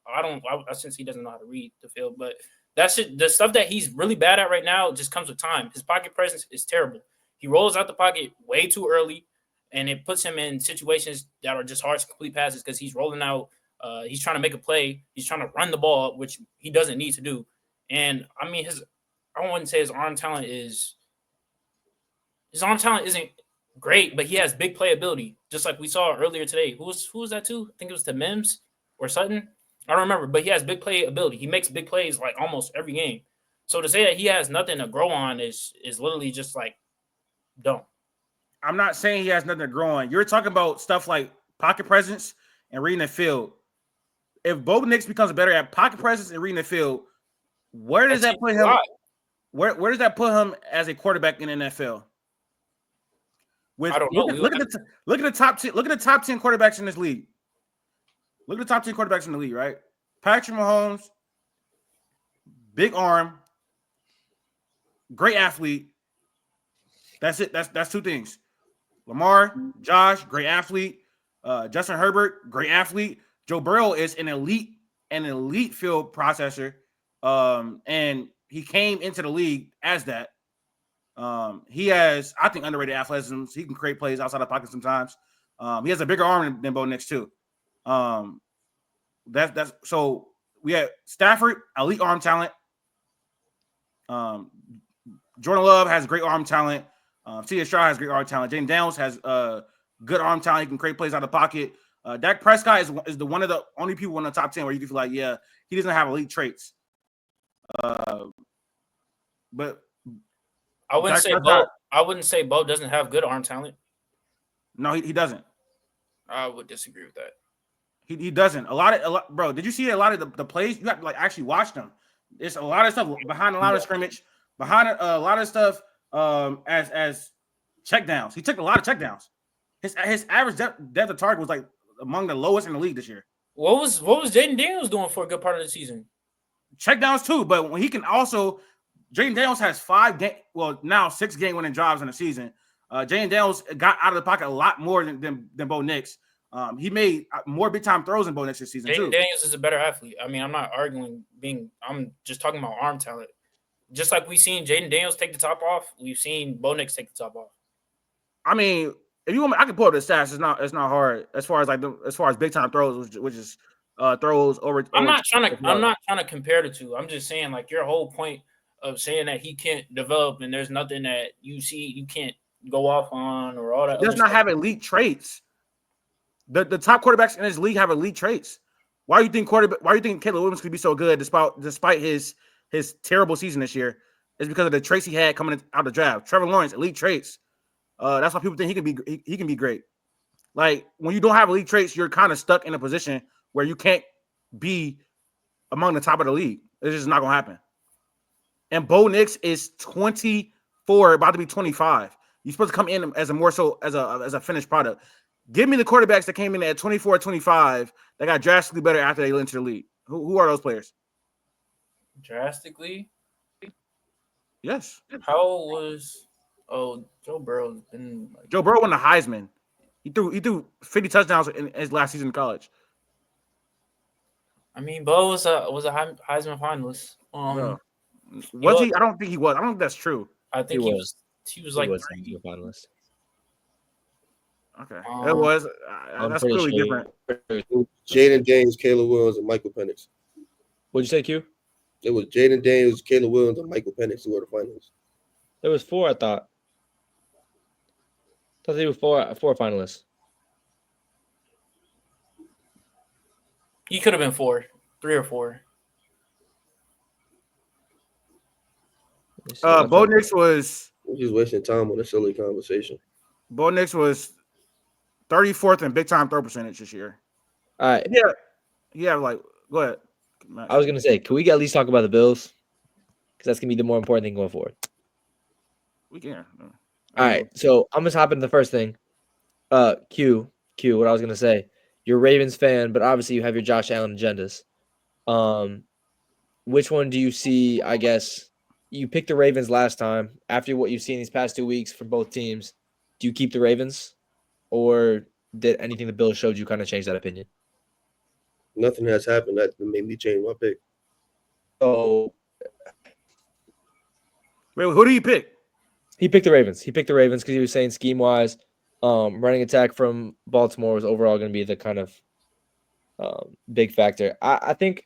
I sense he doesn't know how to read the field, but that's it. The stuff that he's really bad at right now just comes with time. His pocket presence is terrible. He rolls out the pocket way too early, and it puts him in situations that are just hard to complete passes because he's rolling out. He's trying to make a play. He's trying to run the ball, which he doesn't need to do. And I mean, I wouldn't say his arm talent isn't great, but he has big playability, just like we saw earlier today. Who was that too? I think it was to Mims or Sutton. I don't remember, but he has big playability. He makes big plays like almost every game. So to say that he has nothing to grow on is literally just like dumb. I'm not saying he has nothing to grow on. You're talking about stuff like pocket presence and reading the field. If Bo Nix becomes better at pocket presence and reading the field, where does that put him? Where does that put him as a quarterback in the NFL? I don't know. Look at the top 10. Look at the top 10 quarterbacks in this league. Look at the top 10 quarterbacks in the league, right? Patrick Mahomes, big arm, great athlete. That's it. That's two things. Lamar, Josh, great athlete. Justin Herbert, great athlete. Joe Burrow is an elite field processor. And he came into the league as that. He has, I think, underrated athleticism. He can create plays outside the pocket sometimes. He has a bigger arm than Bo Nix too. That's so we have Stafford, elite arm talent. Jordan Love has great arm talent. C.J. Stroud has great arm talent. Jaden Daniels has good arm talent. He can create plays out of the pocket. Dak Prescott is the one of the only people in the top 10 where you can feel like, yeah, he doesn't have elite traits. But I wouldn't say Bo. I wouldn't say Bo doesn't have good arm talent. No, he doesn't. I would disagree with that. He doesn't. A lot, bro. Did you see a lot of the plays? You have to like actually watch them. There's a lot of stuff behind the line of scrimmage, behind a lot of stuff as checkdowns. He took a lot of checkdowns. His average depth of target was like among the lowest in the league this year. What was Jaden Daniels doing for a good part of the season? Checkdowns too, but when he can also, Jaden Daniels has 6 game-winning drives in the season. Jaden Daniels got out of the pocket a lot more than Bo Nix. He made more big-time throws than Bo Nix this season too. Jaden Daniels is a better athlete. I mean, I'm not arguing. I'm just talking about arm talent. Just like we've seen Jaden Daniels take the top off, we've seen Bo Nix take the top off. I mean, if you want, I can pull up the stats. It's not hard as far as big-time throws, which is throws over. I'm not trying to compare the two. I'm just saying, like, your whole point of saying that he can't develop and there's nothing that you see you can't go off on or all that. He does not have elite traits. The top quarterbacks in this league have elite traits. Why do you think Caleb Williams could be so good despite his terrible season this year? It's because of the traits he had coming out of the draft. Trevor Lawrence, elite traits. That's why people think he can be great. Like, when you don't have elite traits, you're kind of stuck in a position where you can't be among the top of the league. It's just not gonna happen. And Bo Nix is 24, about to be 25. You're supposed to come in as a finished product. Give me the quarterbacks that came in at 24, 25 that got drastically better after they entered the league. Who are those players? Drastically? Yes. How was Joe Burrow been like... Joe Burrow won the Heisman. He threw 50 touchdowns in his last season in college. I mean, Bo was a Heisman finalist. Was he? I don't think he was. I don't think that's true. I think he was like a finalist. Okay, it was. That's clearly different. Jaden Daniels, Caleb Williams, and Michael Penix. What'd you say, Q? It was Jaden Daniels, Caleb Williams, and Michael Penix who were the finalists. There was 4, I thought. They were four finalists. He could have been 4, 3 or 4. Bo Nix was. We're just wasting time on a silly conversation. Bo Nix was 34th in big time throw percentage this year. All right. Yeah. Like, go ahead. I was gonna say, can we at least talk about the Bills? Because that's gonna be the more important thing going forward. We can. All right. So I'm just hopping to the first thing. Q. What I was gonna say. You're a Ravens fan, but obviously you have your Josh Allen agendas. Which one do you see? I guess you picked the Ravens last time. After what you've seen these past 2 weeks from both teams, do you keep the Ravens, or did anything the Bills showed you kind of change that opinion? Nothing has happened that made me change my pick. So, wait, who do you pick? He picked the Ravens. He picked the Ravens because he was saying scheme-wise, running attack from Baltimore was overall going to be the kind of big factor. I think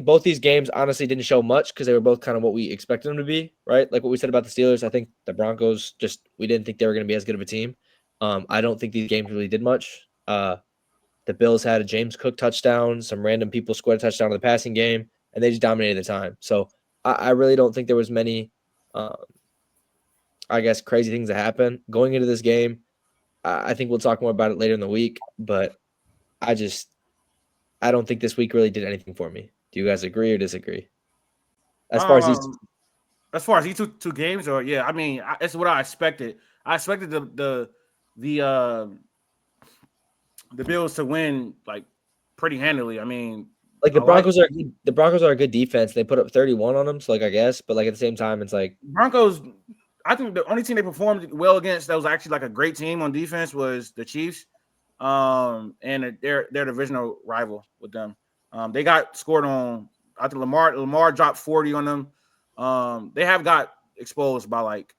both these games honestly didn't show much because they were both kind of what we expected them to be, right? Like what we said about the Steelers. I think the Broncos we didn't think they were going to be as good of a team. I don't think these games really did much. The Bills had a James Cook touchdown. Some random people scored a touchdown in the passing game, and they just dominated the time. So I really don't think there was many, I guess, crazy things that happened going into this game. I think we'll talk more about it later in the week, but I don't think this week really did anything for me. Do you guys agree or disagree? As far as these two games, or yeah, I mean, it's what I expected. I expected the Bills to win like pretty handily. I mean, like the Broncos are a good defense. They put up 31 on them, so like I guess, but like at the same time, it's like Broncos. I think the only team they performed well against that was actually like a great team on defense was the Chiefs, and their divisional rival with them. They got scored on. I think Lamar dropped 40 on them. They have got exposed by like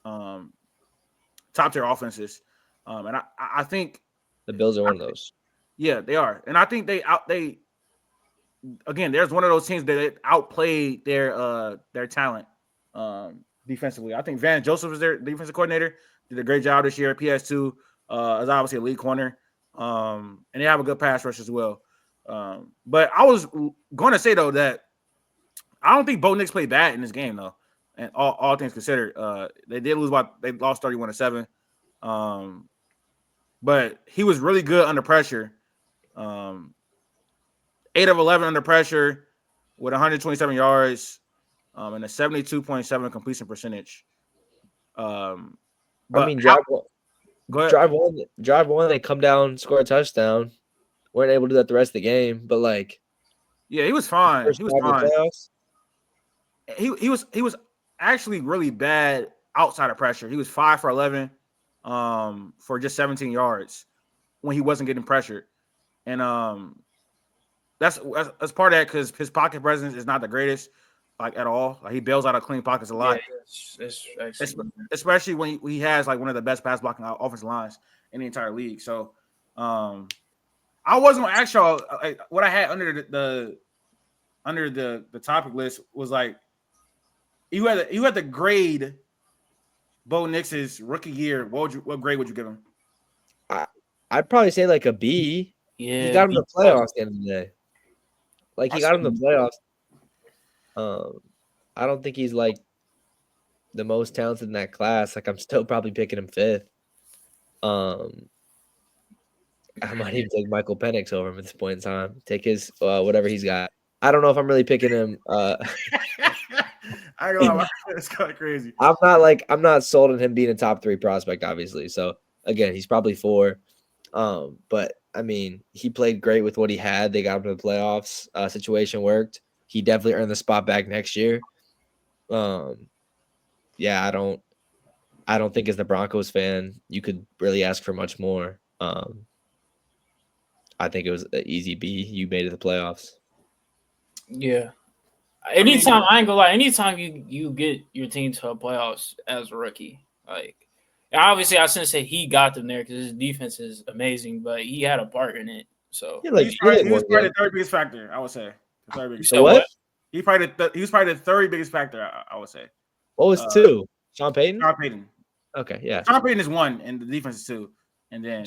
top tier offenses, and I think the Bills are one of those. Yeah, they are, and I think they again. There's one of those teams that outplayed their talent defensively. I think Van Joseph is their defensive coordinator. Did a great job this year. PS2 is obviously a lead corner, and they have a good pass rush as well. But I was going to say though that I don't think Bo Nix played bad in this game though, and all things considered, they did lose they lost 31-7. But he was really good under pressure. 8 of 11 under pressure with 127 yards and a 72.7 completion percentage. But I mean, drive one, they come down, score a touchdown. Weren't able to do that the rest of the game, but like, yeah, he was fine. He was fine. He was actually really bad outside of pressure. He was 5 for 11 for just 17 yards when he wasn't getting pressured. And that's part of that because his pocket presence is not the greatest, like at all. Like he bails out of clean pockets a lot. Yeah, especially when he has like one of the best pass blocking offensive lines in the entire league. So I wasn't gonna ask y'all like, what I had under the topic list was like you had the grade Bo Nix's rookie year. What grade would you give him? I'd probably say like a B. Yeah, he got him the playoffs at the end of the day. Like he got him the playoffs. I don't think he's like the most talented in that class. Like I'm still probably picking him 5th. I might even take Michael Penix over him at this point in time. Take his whatever he's got. I don't know if I'm really picking him. I go, it's kind of crazy. I'm not sold on him being a top 3 prospect, obviously. So again, he's probably 4. But I mean, he played great with what he had. They got him to the playoffs. Situation worked. He definitely earned the spot back next year. Yeah, I don't think as the Broncos fan you could really ask for much more. I think it was an easy B. You made it to the playoffs. Yeah. Anytime I ain't gonna lie, anytime you get your team to a playoffs as a rookie, like obviously I shouldn't say he got them there because his defense is amazing, but he had a part in it. So yeah, like, he was probably the third biggest factor, I would say. The third biggest. So what? He was probably the third biggest factor, I would say. What was 2? Sean Payton? Sean Payton. Okay, yeah. Sean Payton is 1, and the defense is 2. And then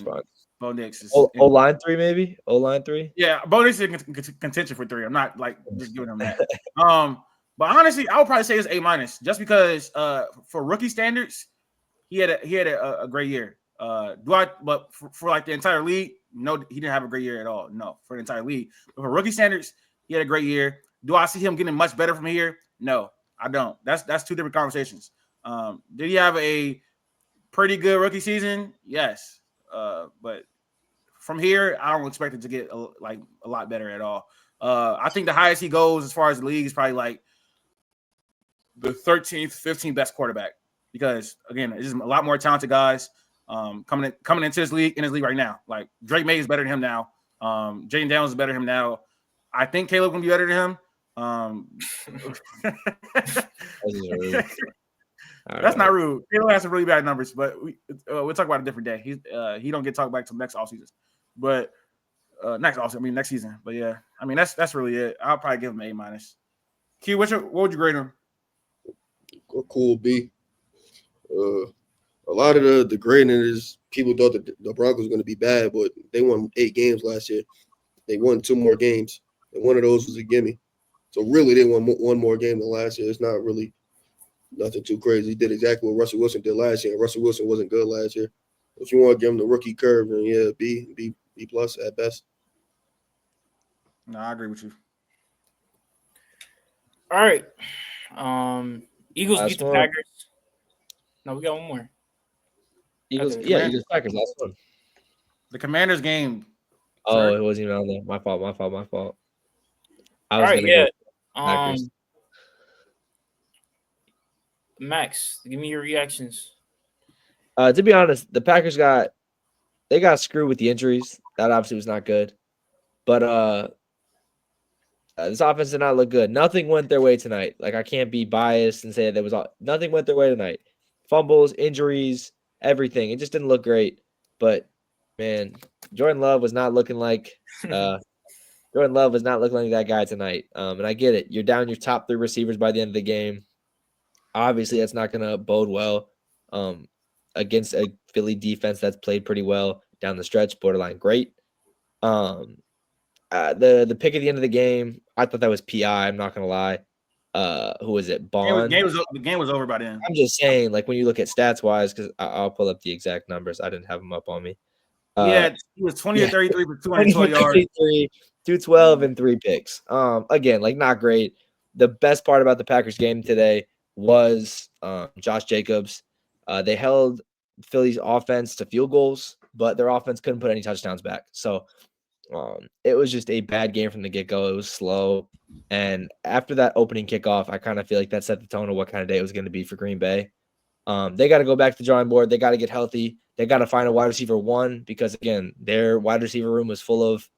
Bo Nix is O-line 3, maybe? O-line 3? Yeah, Bo Nix is in contention for 3. I'm not like just giving him that. But honestly, I would probably say it's A- just because for rookie standards, he had a great year. But for like the entire league, no, he didn't have a great year at all. No, for the entire league. But for rookie standards, he had a great year. Do I see him getting much better from here? No, I don't. That's 2 different conversations. Did he have a pretty good rookie season? Yes. But from here, I don't expect it to get a lot better at all. I think the highest he goes as far as the league is probably like the 13th, 15th best quarterback because again, there's just a lot more talented guys coming into his league right now. Like Drake May is better than him now. Jaden Daniels is better than him now. I think Caleb can be better than him. That's not rude. Caleb has some really bad numbers, but we'll talk about it a different day. He don't get talked back till next offseason. But next season. But yeah, I mean that's really it. I'll probably give him A-. Q, what would you grade him? A cool B. A lot of the grading is people thought that the Broncos were going to be bad, but they won 8 games last year. They won 2 more games, and one of those was a gimme. So really, they won one more game than last year. It's not really nothing too crazy. He did exactly what Russell Wilson did last year. Russell Wilson wasn't good last year. If you want to give him the rookie curve, then yeah, B plus at best. No, I agree with you. All right. Eagles beat the one. Packers. No, we got one more. Eagles, Okay. yeah, Eagles Packers. Last one. The Commanders game. Oh, Sir? it wasn't even on there. My fault. I All was right, gonna yeah. go Packers. Max, give me your reactions. To be honest, the Packers got screwed with the injuries. That obviously was not good. But this offense did not look good. Nothing went their way tonight. Like, I can't be biased and say that nothing went their way tonight. Fumbles, injuries, everything. It just didn't look great. But man, Jordan Love was not looking like that guy tonight. And I get it. You're down your top 3 receivers by the end of the game. Obviously, that's not going to bode well against a Philly defense that's played pretty well down the stretch, borderline great. The pick at the end of the game, I thought that was PI. I'm not going to lie. Who was it? Bond? The game was over by then. I'm just saying, like, when you look at stats-wise, because I'll pull up the exact numbers. I didn't have them up on me. He was 20 to 33 for 212 yards. 212 and 3 picks. Again, like, not great. The best part about the Packers game today was Josh Jacobs. They held Philly's offense to field goals, but their offense couldn't put any touchdowns back. So it was just a bad game from the get-go. It was slow. And after that opening kickoff, I kind of feel like that set the tone of what kind of day it was going to be for Green Bay. They got to go back to the drawing board. They got to get healthy. They got to find a wide receiver 1 because, again, their wide receiver room was full of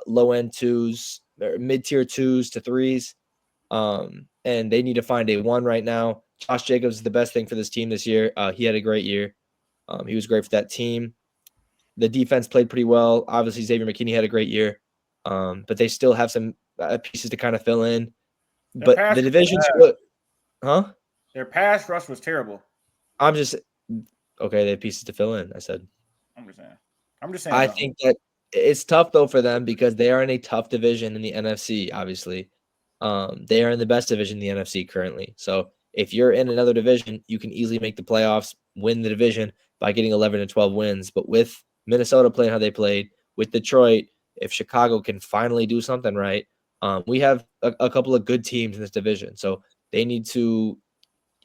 low-end 2s, or mid-tier 2s to 3s. And they need to find a 1 right now. Josh Jacobs is the best thing for this team this year. He had a great year. He was great for that team. The defense played pretty well. Obviously, Xavier McKinney had a great year. But they still have some pieces to kind of fill in. But the division's good. Huh? Their pass rush was terrible. I'm just okay. They have pieces to fill in. I said. I'm just saying. I think that it's tough though for them because they are in a tough division in the NFC. Obviously, they are in the best division in the NFC currently. So if you're in another division, you can easily make the playoffs, win the division by getting 11 to 12 wins. But with Minnesota playing how they played, with Detroit, if Chicago can finally do something right, we have a couple of good teams in this division. So they need to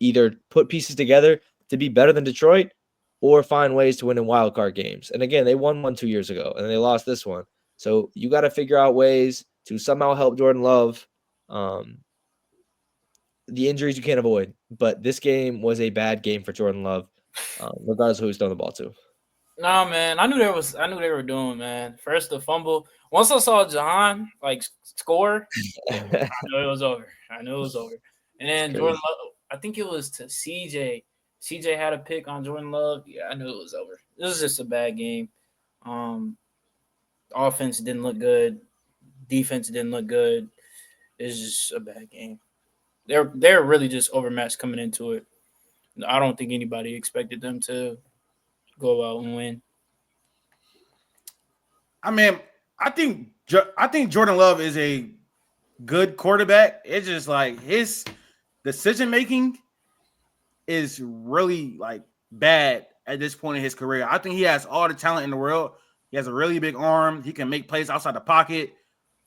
either put pieces together to be better than Detroit or find ways to win in wildcard games. And again, they won one 2 years ago and they lost this one. So you got to figure out ways to somehow help Jordan Love. The injuries you can't avoid, but this game was a bad game for Jordan Love, regardless of who he's throwing the ball to. Nah, man, I knew they were doing, man. First the fumble. Once I saw Jahan score, I knew it was over. And then Jordan Love, I think it was to CJ. CJ had a pick on Jordan Love. Yeah, I knew it was over. This was just a bad game. Offense didn't look good. Defense didn't look good. It's just a bad game. They're really just overmatched coming into it. I don't think anybody expected them to go out and win. I mean, I think Jordan Love is a good quarterback. It's just like his decision making is really like bad at this point in his career. I think he has all the talent in the world. He has a really big arm. He can make plays outside the pocket.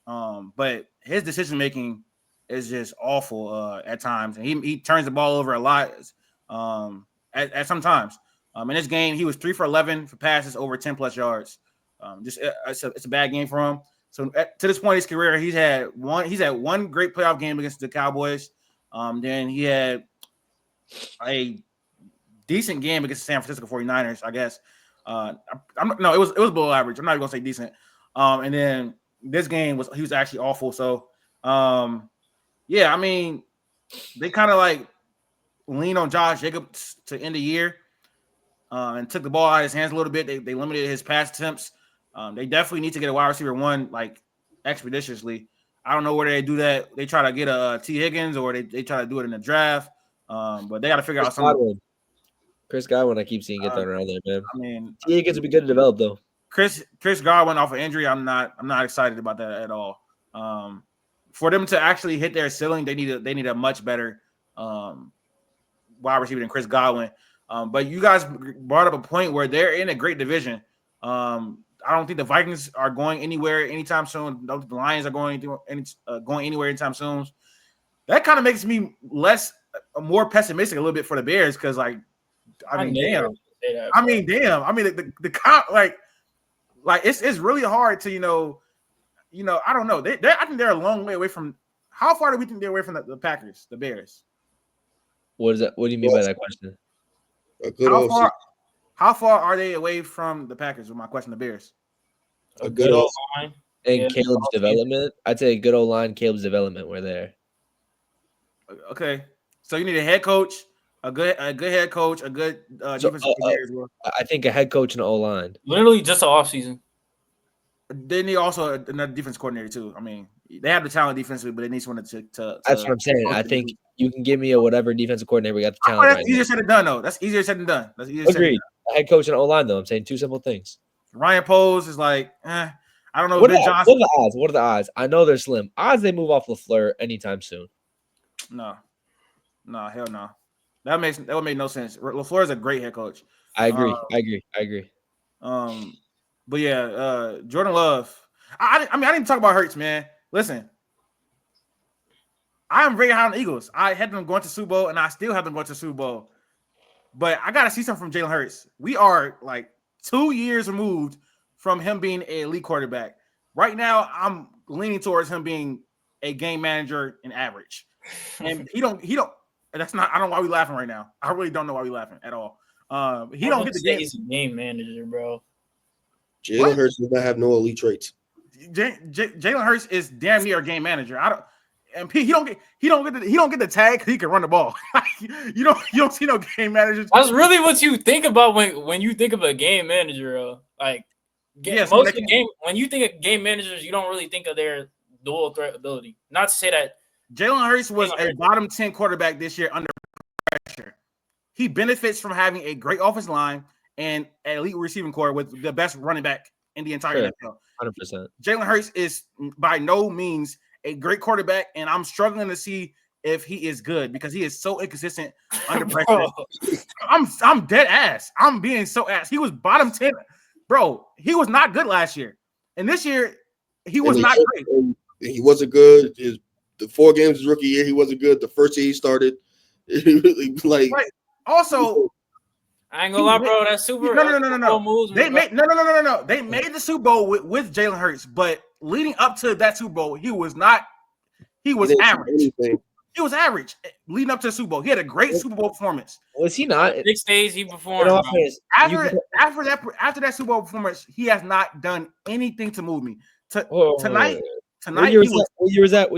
But his decision making is just awful at times, and he turns the ball over a lot at some times. In this game, he was 3 for 11 for passes over 10 plus yards. It's a bad game for him. So to this point in his career, he's had one great playoff game against the Cowboys. Then he had a decent game against the San Francisco 49ers, I guess. It was below average. I'm not even gonna say decent. And then this game he was actually awful. So yeah, I mean, they kind of like lean on Josh Jacobs to end the year and took the ball out of his hands a little bit. They limited his pass attempts. They definitely need to get a wide receiver 1 like expeditiously. I don't know where they do that. They try to get a T. Higgins or they try to do it in the draft. But they got to figure out something. Chris Godwin, I keep seeing get thrown around there, man. I mean, T. Higgins would be good to develop though. Chris Godwin off of injury, I'm not excited about that at all. for them to actually hit their ceiling, they need a much better wide receiver than Chris Godwin. But you guys brought up a point where they're in a great division. I don't think the Vikings are going anywhere anytime soon. The Lions are going anywhere anytime soon. That kind of makes me more pessimistic a little bit for the Bears because, like, I mean, damn. I mean, the comp, like it's really hard to, I don't know. I think they're a long way away from. How far do we think they're away from the Packers, the Bears? What is that? What do you mean by that question? How far are they away from the Packers? With my question, the Bears. A good old line. And Caleb's development. I'd say good old line, Caleb's development. We're there. Okay, so you need a head coach, a good head coach, a good defensive coordinator as well. I think a head coach and an O line. Literally just an offseason. They need also another defense coordinator too. I mean, they have the talent defensively, but they need someone to That's what I'm saying. I think you can give me a whatever defensive coordinator. We got the talent. That's easier said than done, though. That's easier said than done. Agreed. Head coach and O line, though. I'm saying two simple things. Ryan Poles is like, I don't know. What are the odds? What are the odds? I know they're slim. Odds they move off LaFleur anytime soon. No, hell no. That would make no sense. LaFleur is a great head coach. I agree. I agree. But yeah, Jordan Love. I mean, I didn't talk about Hurts, man. Listen, I am very high on the Eagles. I had them going to Super Bowl, and I still have them going to Super Bowl. But I gotta see something from Jalen Hurts. We are like 2 years removed from him being an elite quarterback. Right now, I'm leaning towards him being a game manager and average. And he don't. That's not. I don't know why we laughing right now. I really don't know why we laughing at all. He don't get the game. He's a game manager, bro. Jalen Hurts does not have no elite traits. Jalen Hurts is damn near a game manager. He don't get the tag because he can run the ball. you don't see no game managers. That's really what you think about when you think of a game manager. When you think of game managers, you don't really think of their dual threat ability. Not to say that Jalen Hurts was a bottom 10 quarterback this year under pressure. He benefits from having a great offensive line and an elite receiving core with the best running back in the entire NFL. 100%. Jalen Hurts is by no means a great quarterback, and I'm struggling to see if he is good because he is so inconsistent under pressure. I'm dead ass. I'm being so ass. He was bottom 10. Bro, he was not good last year. And this year, he was not great. He wasn't good. The 4 games his rookie year, he wasn't good. The first year he started, like also. I ain't gonna lie, bro. That's super. No. Moves, They made no. They made the Super Bowl with Jalen Hurts, but leading up to that Super Bowl, he was not. He was average. He was average leading up to the Super Bowl. He had a great Super Bowl performance. Was he not? 6 days he performed. After that Super Bowl performance, he has not done anything to move me. Tonight. What year was that?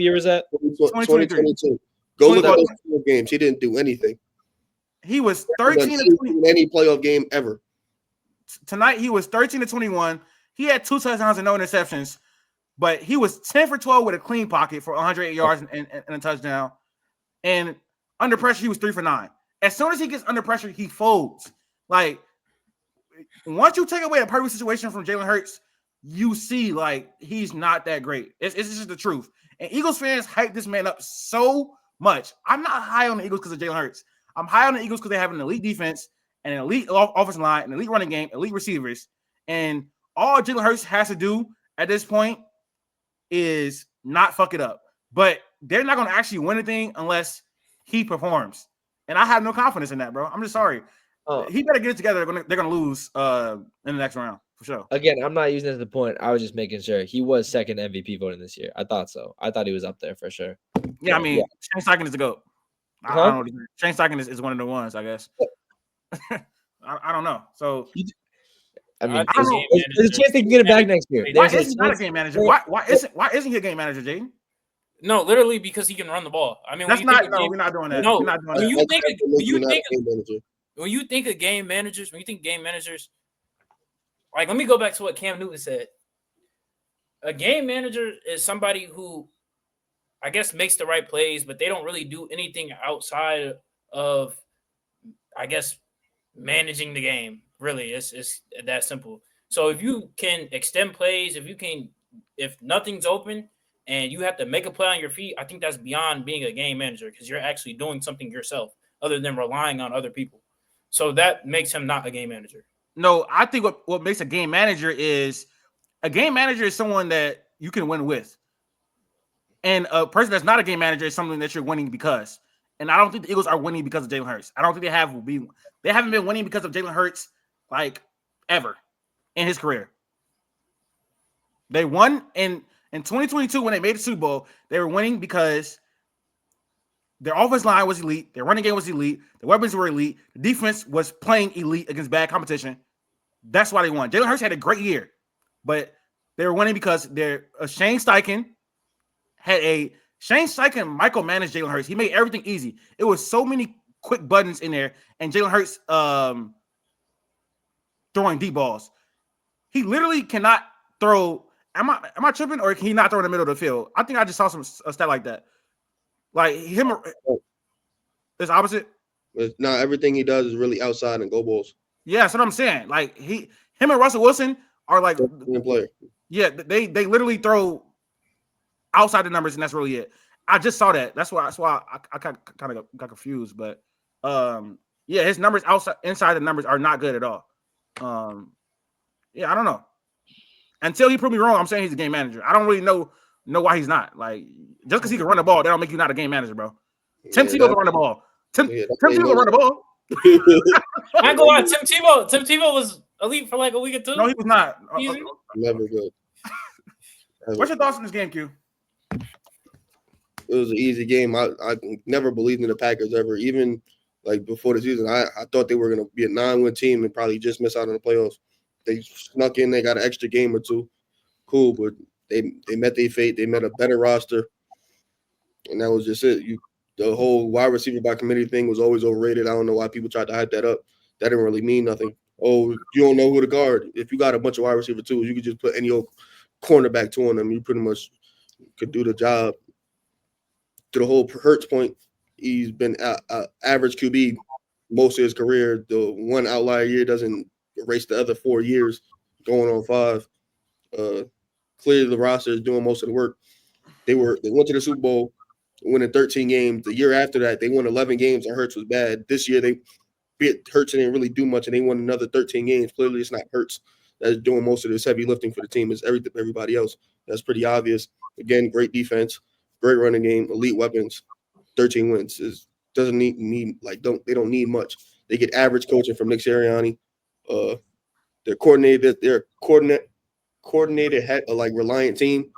2022. Go look at those games. He didn't do anything. He was 13 to 20 in any playoff game ever. Tonight he was 13 to 21. He had 2 touchdowns and no interceptions, but he was 10 for 12 with a clean pocket for 108 yards and a touchdown. And under pressure, he was 3 for 9. As soon as he gets under pressure, he folds. Like once you take away a perfect situation from Jalen Hurts, you see like he's not that great. It's just the truth. And Eagles fans hype this man up so much. I'm not high on the Eagles because of Jalen Hurts. I'm high on the Eagles because they have an elite defense and an elite offensive line, an elite running game, elite receivers. And all Jalen Hurts has to do at this point is not fuck it up. But they're not going to actually win anything unless he performs. And I have no confidence in that, bro. I'm just sorry. He better get it together. They're going to lose in the next round for sure. Again, I'm not using it as the point. I was just making sure. He was second MVP voting this year. I thought so. I thought he was up there for sure. Yeah, I mean, Shane Steichen is the GOAT. I don't know. Shane Steichen is one of the ones, I guess. I don't know. So, I mean, there's a chance they can get it back next year. Why is he not a game manager? Why isn't he a game manager, Jaden? No, literally because he can run the ball. I mean, we're not doing that. No, we're not doing when that. you think of game managers, like let me go back to what Cam Newton said. A game manager is somebody who, I guess, makes the right plays, but they don't really do anything outside of, I guess, managing the game. Really, it's that simple. So if you can extend plays, if nothing's open and you have to make a play on your feet, I think that's beyond being a game manager because you're actually doing something yourself other than relying on other people. So that makes him not a game manager. No, I think what makes a game manager is someone that you can win with. And a person that's not a game manager is something that you're winning because. And I don't think the Eagles are winning because of Jalen Hurts. I don't think they haven't been winning because of Jalen Hurts like ever in his career. They won in 2022 when they made the Super Bowl. They were winning because their offensive line was elite, their running game was elite, the weapons were elite, the defense was playing elite against bad competition. That's why they won. Jalen Hurts had a great year, but they were winning because Shane Steichen micromanaged Jalen Hurts. He made everything easy. It was so many quick buttons in there, and Jalen Hurts throwing deep balls. He literally cannot throw. Am I tripping, or can he not throw in the middle of the field? I think I just saw a stat like that. Like him, it's opposite. No, everything he does is really outside and go balls. Yeah, that's what I'm saying. Like him and Russell Wilson are like player. Yeah, they literally throw outside the numbers, and that's really it. I just saw that. That's why I kind of got confused. But yeah, his numbers inside the numbers are not good at all. Yeah, I don't know. Until he proved me wrong, I'm saying he's a game manager. I don't really know why he's not. Like just because he can run the ball, that don't make you not a game manager, bro. Tim Tebow can run the ball. Tim Tebow can run the ball. I ain't gonna lie, Tim Tebow was elite for like a week or two. No, he was not. Never good. What's your thoughts on this game, Q? It was an easy game. I never believed in the Packers ever. Even like before the season, I thought they were going to be a 9-win team and probably just miss out on the playoffs. They snuck in. They got an extra game or two. Cool, but they met their fate. They met a better roster, and that was just it. The whole wide receiver by committee thing was always overrated. I don't know why people tried to hype that up. That didn't really mean nothing. Oh, you don't know who to guard. If you got a bunch of wide receiver tools, you could just put any old cornerback two on them. You pretty much could do the job. To the whole Hurts point, he's been average QB most of his career. The one outlier year doesn't erase the other 4 years, going on 5. Clearly, the roster is doing most of the work. They went to the Super Bowl, winning 13 games. The year after that, they won 11 games, and Hurts was bad. This year, Hurts didn't really do much, and they won another 13 games. Clearly, it's not Hurts that's doing most of this heavy lifting for the team. It's everybody else. That's pretty obvious. Again, great defense, great running game, elite weapons, 13 wins. They don't need much. They get average coaching from Nick Sirianni. They're coordinated had a reliant team,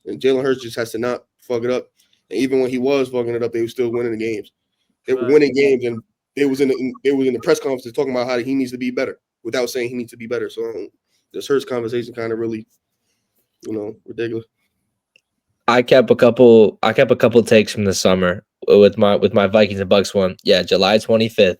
and Jalen Hurts just has to not fuck it up. And even when he was fucking it up, they were still winning the games. They were winning games, and they was in the press conference talking about how he needs to be better without saying he needs to be better. So this Hurts conversation kind of really, ridiculous. I kept a couple takes from the summer with my Vikings and Bucks one. Yeah, July 25th,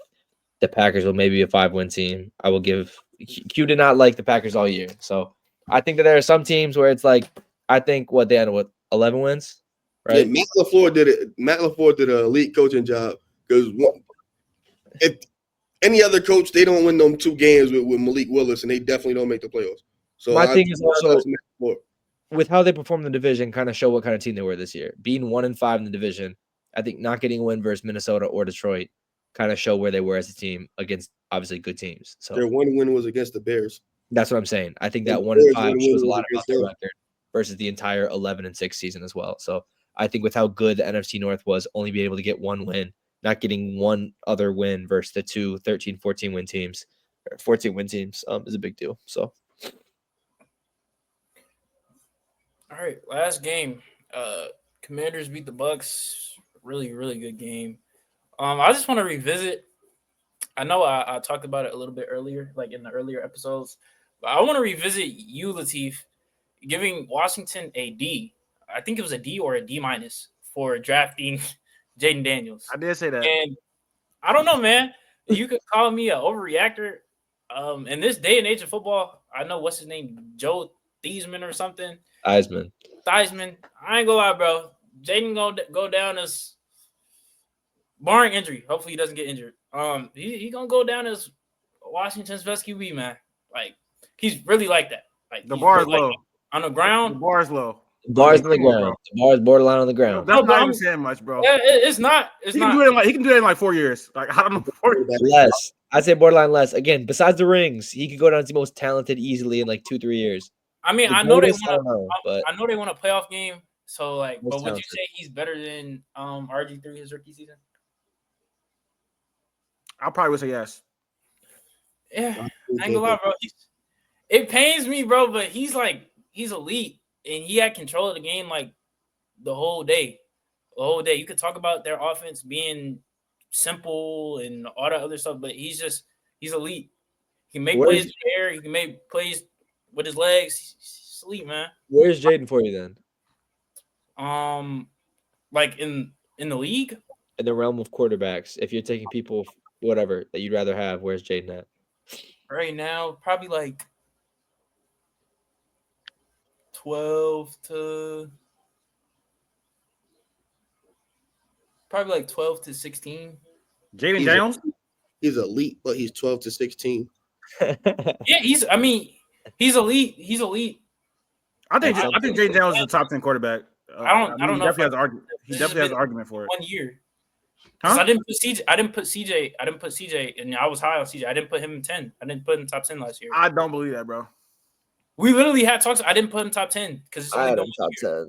the Packers will maybe be a 5-win team. I will give Q did not like the Packers all year. So I think that there are some teams where it's like, I think they ended with 11 wins, right? Yeah, Matt LaFleur did it. Matt LaFleur did an elite coaching job because if any other coach, they don't win them 2 games with Malik Willis, and they definitely don't make the playoffs. So my thing is also with how they perform in the division, kind of show what kind of team they were this year. Being 1-5 in the division, I think not getting a win versus Minnesota or Detroit kind of show where they were as a team against obviously good teams. So their one win was against the Bears. That's what I'm saying. I think that 1-5 shows a lot about their record versus the entire 11-6 season as well. So I think with how good the NFC North was, only being able to get 1 win, not getting one other win versus the 2 13-14 win teams, or 14 win teams is a big deal. So. All right, last game. Commanders beat the Bucks. Really, really good game. I just want to revisit. I know I talked about it a little bit earlier, like in the earlier episodes, but I want to revisit you, Latif, giving Washington a D. I think it was a D or a D- for drafting Jaden Daniels. I did say that. And I don't know, man. You could call me an overreactor. In this day and age of football, I know what's his name, Joe Theismann or something. Theismann. I ain't gonna lie, bro. Jaden gonna go down as, barring injury. Hopefully he doesn't get injured. He gonna go down as Washington's best QB, man. Like he's really like that. Like the bar is really low like on the ground. The bar is low. Bars on the Come on, ground. The bar is borderline on the ground. That's No, but not I'm- even saying much, bro. Yeah, it's not. It's He can not. do it in like he can do it in like 4 years. Like I don't know. 4 years. Less. I'd say borderline less. Again, besides the rings, he could go down as the most talented easily in like 2-3 years. I mean, The I know they greatest, I want don't know, but I know they want a playoff game. So like, Most but would you talented. say he's better than RG3 his rookie season? I probably would say yes. Yeah, I ain't gonna lie, bro. It pains me, bro, but he's elite and he had control of the game like the whole day. The whole day. You could talk about their offense being simple and all that other stuff, but he's elite. He can make plays in the air, he can make plays with his legs. He's elite, man. Where's Jaden for you then? Like in the league? In the realm of quarterbacks, if you're taking people, whatever, that you'd rather have, where's Jaden at? Right now, probably like 12 to 16. Jaden Daniels. He's elite, but he's 12 to 16. Yeah, he's elite. He's elite. I think Jaden Daniels is a top 10 quarterback. I don't know. He definitely has an argument. He definitely has an argument for it. 1 year. Huh? I didn't put CJ, and I was high on CJ. I didn't put him in 10. I didn't put him top 10 last year. I don't believe that, bro. We literally had talks. I didn't put him top 10 because it's I only had been him 1 top year.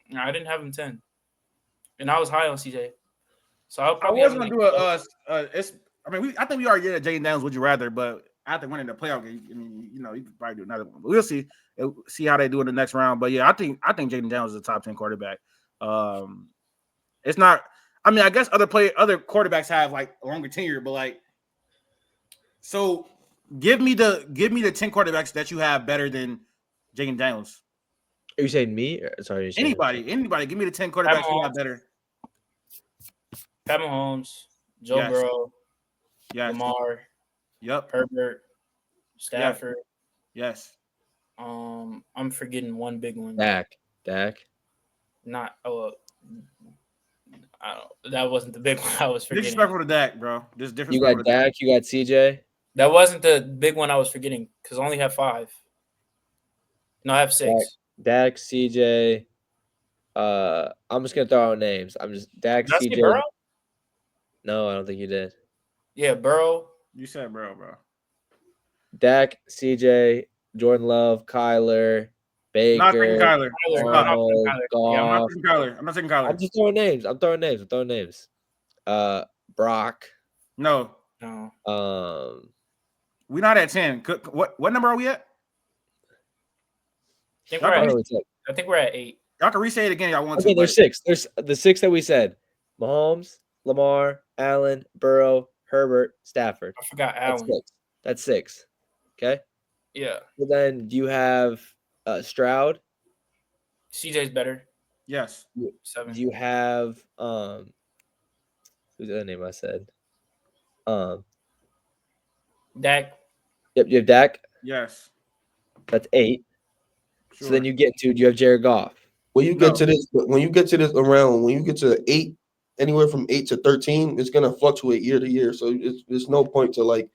10. No, I didn't have him 10, and I was high on CJ. So I'll I probably was have gonna him do like, I think we already did a Jaden Daniels. Would you rather? But after winning the playoff game, I mean, you could probably do another one. But we'll see. See how they do in the next round. But yeah, I think Jaden Daniels is a top 10 quarterback. It's not. I mean, I guess other quarterbacks have like a longer tenure, but like, so give me the 10 quarterbacks that you have better than Jaden Daniels. Are you saying me? Sorry, Anybody. Give me the 10 quarterbacks you have better. Pat Mahomes, Joe Yes. Burrow, Yes. Lamar, Yep. Herbert, Stafford. Yes. I'm forgetting one big one. Dak. Not that wasn't the big one I was forgetting. Disrespectful to Dak, bro. Just different. You got Dak. You got CJ. That wasn't the big one I was forgetting because I only have 5. No, I have 6. Dak, CJ. I'm just gonna throw out names. I'm just Dak, Did I say CJ. Burrow? No, I don't think you did. Yeah, Burrow. You said bro. Dak, CJ, Jordan Love, Kyler, Baker. Not taking Kyler. Arnold, Yeah, I'm not Goff. taking Kyler. I'm not taking Kyler. I'm just throwing names. I'm throwing names. Brock. No. We're not at 10. What number are we at? I think we're at 8. Y'all can re-say it again. Y'all want Okay, to. there's 6. There's the 6 that we said: Mahomes, Lamar, Allen, Burrow, Herbert, Stafford. I forgot Allen. That's 6. Okay. Yeah. Well, then do you have Stroud? CJ's better. Yes. 7. Do you have who's the other name I said? Dak. Yep, you have Dak. Yes. That's 8. Sure. So then you get to, do you have Jared Goff? When you get to this around, when you get to 8, anywhere from 8 to 13, it's gonna fluctuate year to year. So there's no point to like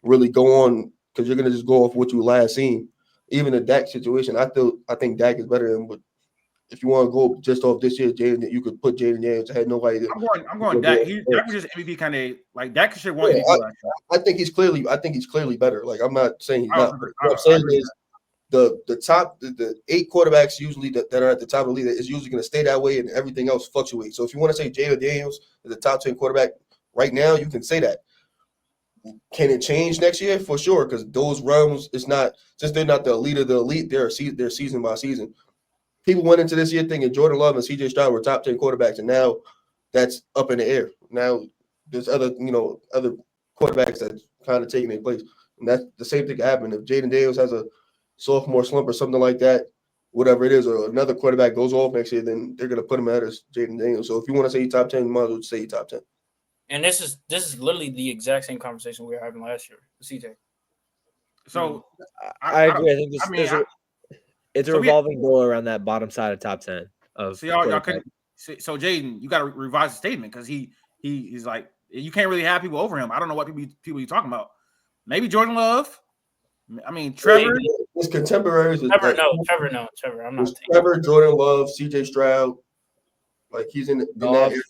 really go on because you're gonna just go off what you last seen. Even the Dak situation, I think Dak is better than. But if you want to go just off this year, Jaden, you could put Jaden Daniels. I had nobody. I'm going Dak. Dak was just MVP kind of like Dak should won MVP last year. I think he's clearly better. Like I'm not saying he's not. What What I'm saying is the 8 quarterbacks usually that are at the top of the league is usually going to stay that way, and everything else fluctuates. So if you want to say Jalen Daniels is the top 10 quarterback right now, you can say that. Can it change next year? For sure, because those realms, it's not since they're not the elite of the elite. They're season by season. People went into this year thinking Jordan Love and CJ Stroud were top 10 quarterbacks, and now that's up in the air. Now there's other quarterbacks that's kind of taking their place, and that's the same thing happened if Jaden Daniels has a sophomore slump or something like that, whatever it is, or another quarterback goes off next year, then they're going to put him out as Jaden Daniels. So if you want to say top 10, you might as well say top 10. And this is literally the exact same conversation we were having last year with CJ. So I agree. I think it's a revolving door around that bottom side of top 10. Of so y'all can. So Jaden, you got to revise the statement because he's like you can't really have people over him. I don't know what people you're talking about. Maybe Jordan Love. I mean, Trevor. His contemporaries. Trevor, no. Trevor, I'm not taking Trevor, Jordan Love, C.J. Stroud. Like he's in that area.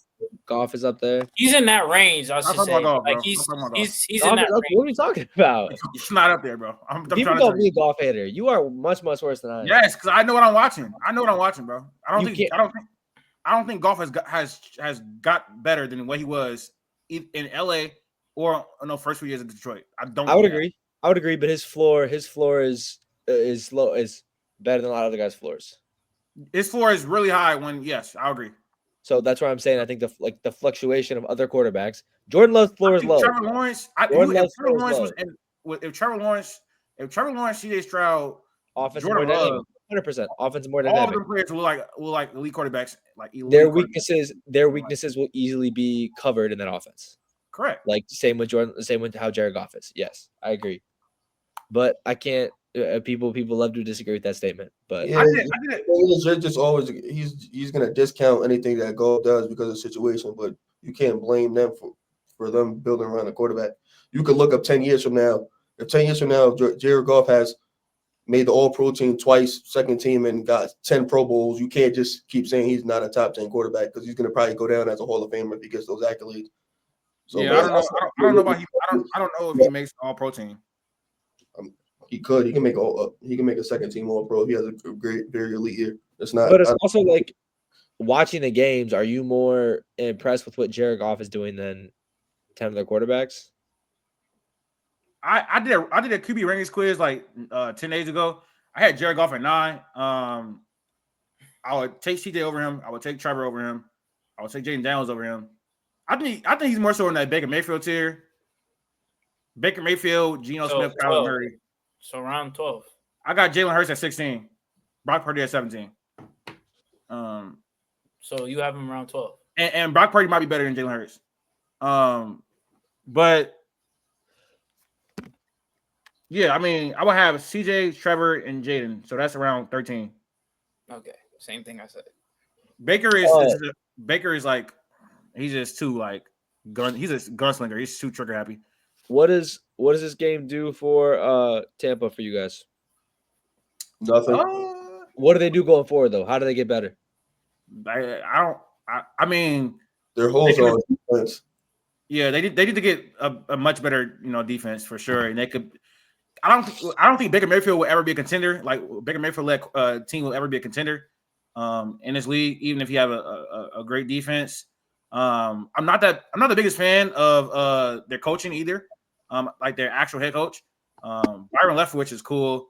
Goff is up there. He's in that range, I should say. Goff, like bro. he's in Goff that is up, range. what are you talking about? It's not up there, bro. I'm People trying to call tell me you. a Goff hater. You are much worse than I am. Yes, because I know what I'm watching. Bro. I don't think Goff has got better than what he was in LA or in the first few years of Detroit. I would agree. But his floor is low, is better than a lot of other guys' floors. His floor is really high. I agree. So that's why I'm saying I think the fluctuation of other quarterbacks. Jordan Love's floor is low. Trevor Lawrence. If Trevor Lawrence, CJ Stroud, offense Jordan more than Love, 100% offense more than all him. of them players will like elite quarterbacks. Like elite Their quarterbacks. weaknesses will easily be covered in that offense. Correct. Like same with Jordan, same with how Jared Goff is. Yes, I agree. But I can't. People love to disagree with that statement. But yeah, They're just always he's gonna discount anything that Goff does because of the situation, but you can't blame them for them building around a quarterback. You could look up 10 years from now. If 10 years from now, Jared Goff has made the All-Pro team twice, second team, and got 10 Pro Bowls, you can't just keep saying he's not a top 10 quarterback because he's gonna probably go down as a Hall of Famer if he gets those accolades. So, yeah, I don't know about I don't know if he makes All-Pro team. He could. He can make a second team All-Pro if he has a great, very elite year. It's not. But it's also like watching the games. Are you more impressed with what Jared Goff is doing than 10 of their quarterbacks? I did a QB rankings quiz like 10 days ago. I had Jared Goff at 9. I would take CJ over him. I would take Trevor over him. I would take Jaden Daniels over him. I think he's more so in that Baker Mayfield tier. Baker Mayfield, Geno Smith, Kyler Murray. So round 12. I got Jalen Hurts at 16. Brock Purdy at 17. So you have him around 12. And Brock Purdy might be better than Jalen Hurts. But yeah, I mean, I would have CJ, Trevor, and Jaden. So that's around 13. Okay. Same thing I said. Baker is like he's just too like he's a gunslinger. He's too trigger happy. What does this game do for Tampa for you guys? Nothing. What do they do going forward though? How do they get better? I mean, their holes are on defense. Yeah, they need to get a much better defense for sure, and they could. I don't think Baker Mayfield will ever be a contender. Like Baker Mayfield team will ever be a contender in this league, even if you have a great defense. I'm not the biggest fan of their coaching either. Like their actual head coach, Byron Leftwich is cool.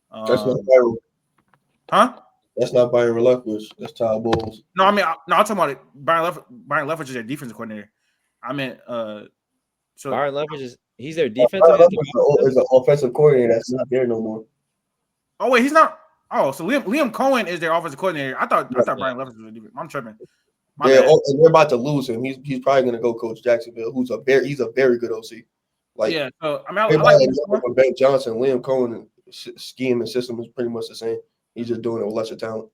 That's not Byron. Huh? That's not Byron Leftwich. That's Todd Bowles. No, I mean, I'm talking about it. Byron Leftwich is their defensive coordinator. I mean, so Byron Leftwich he's their defensive. Is an offensive coordinator that's not there no more. Oh wait, he's not. Oh, so Liam Cohen is their offensive coordinator. I thought Byron Leftwich was a defense. I'm tripping. And they're about to lose him. He's probably going to go coach Jacksonville, he's a very good OC. Like yeah, so I mean, I like Ben Johnson, Liam Cohen scheme and system is pretty much the same. He's just doing it with lesser talent.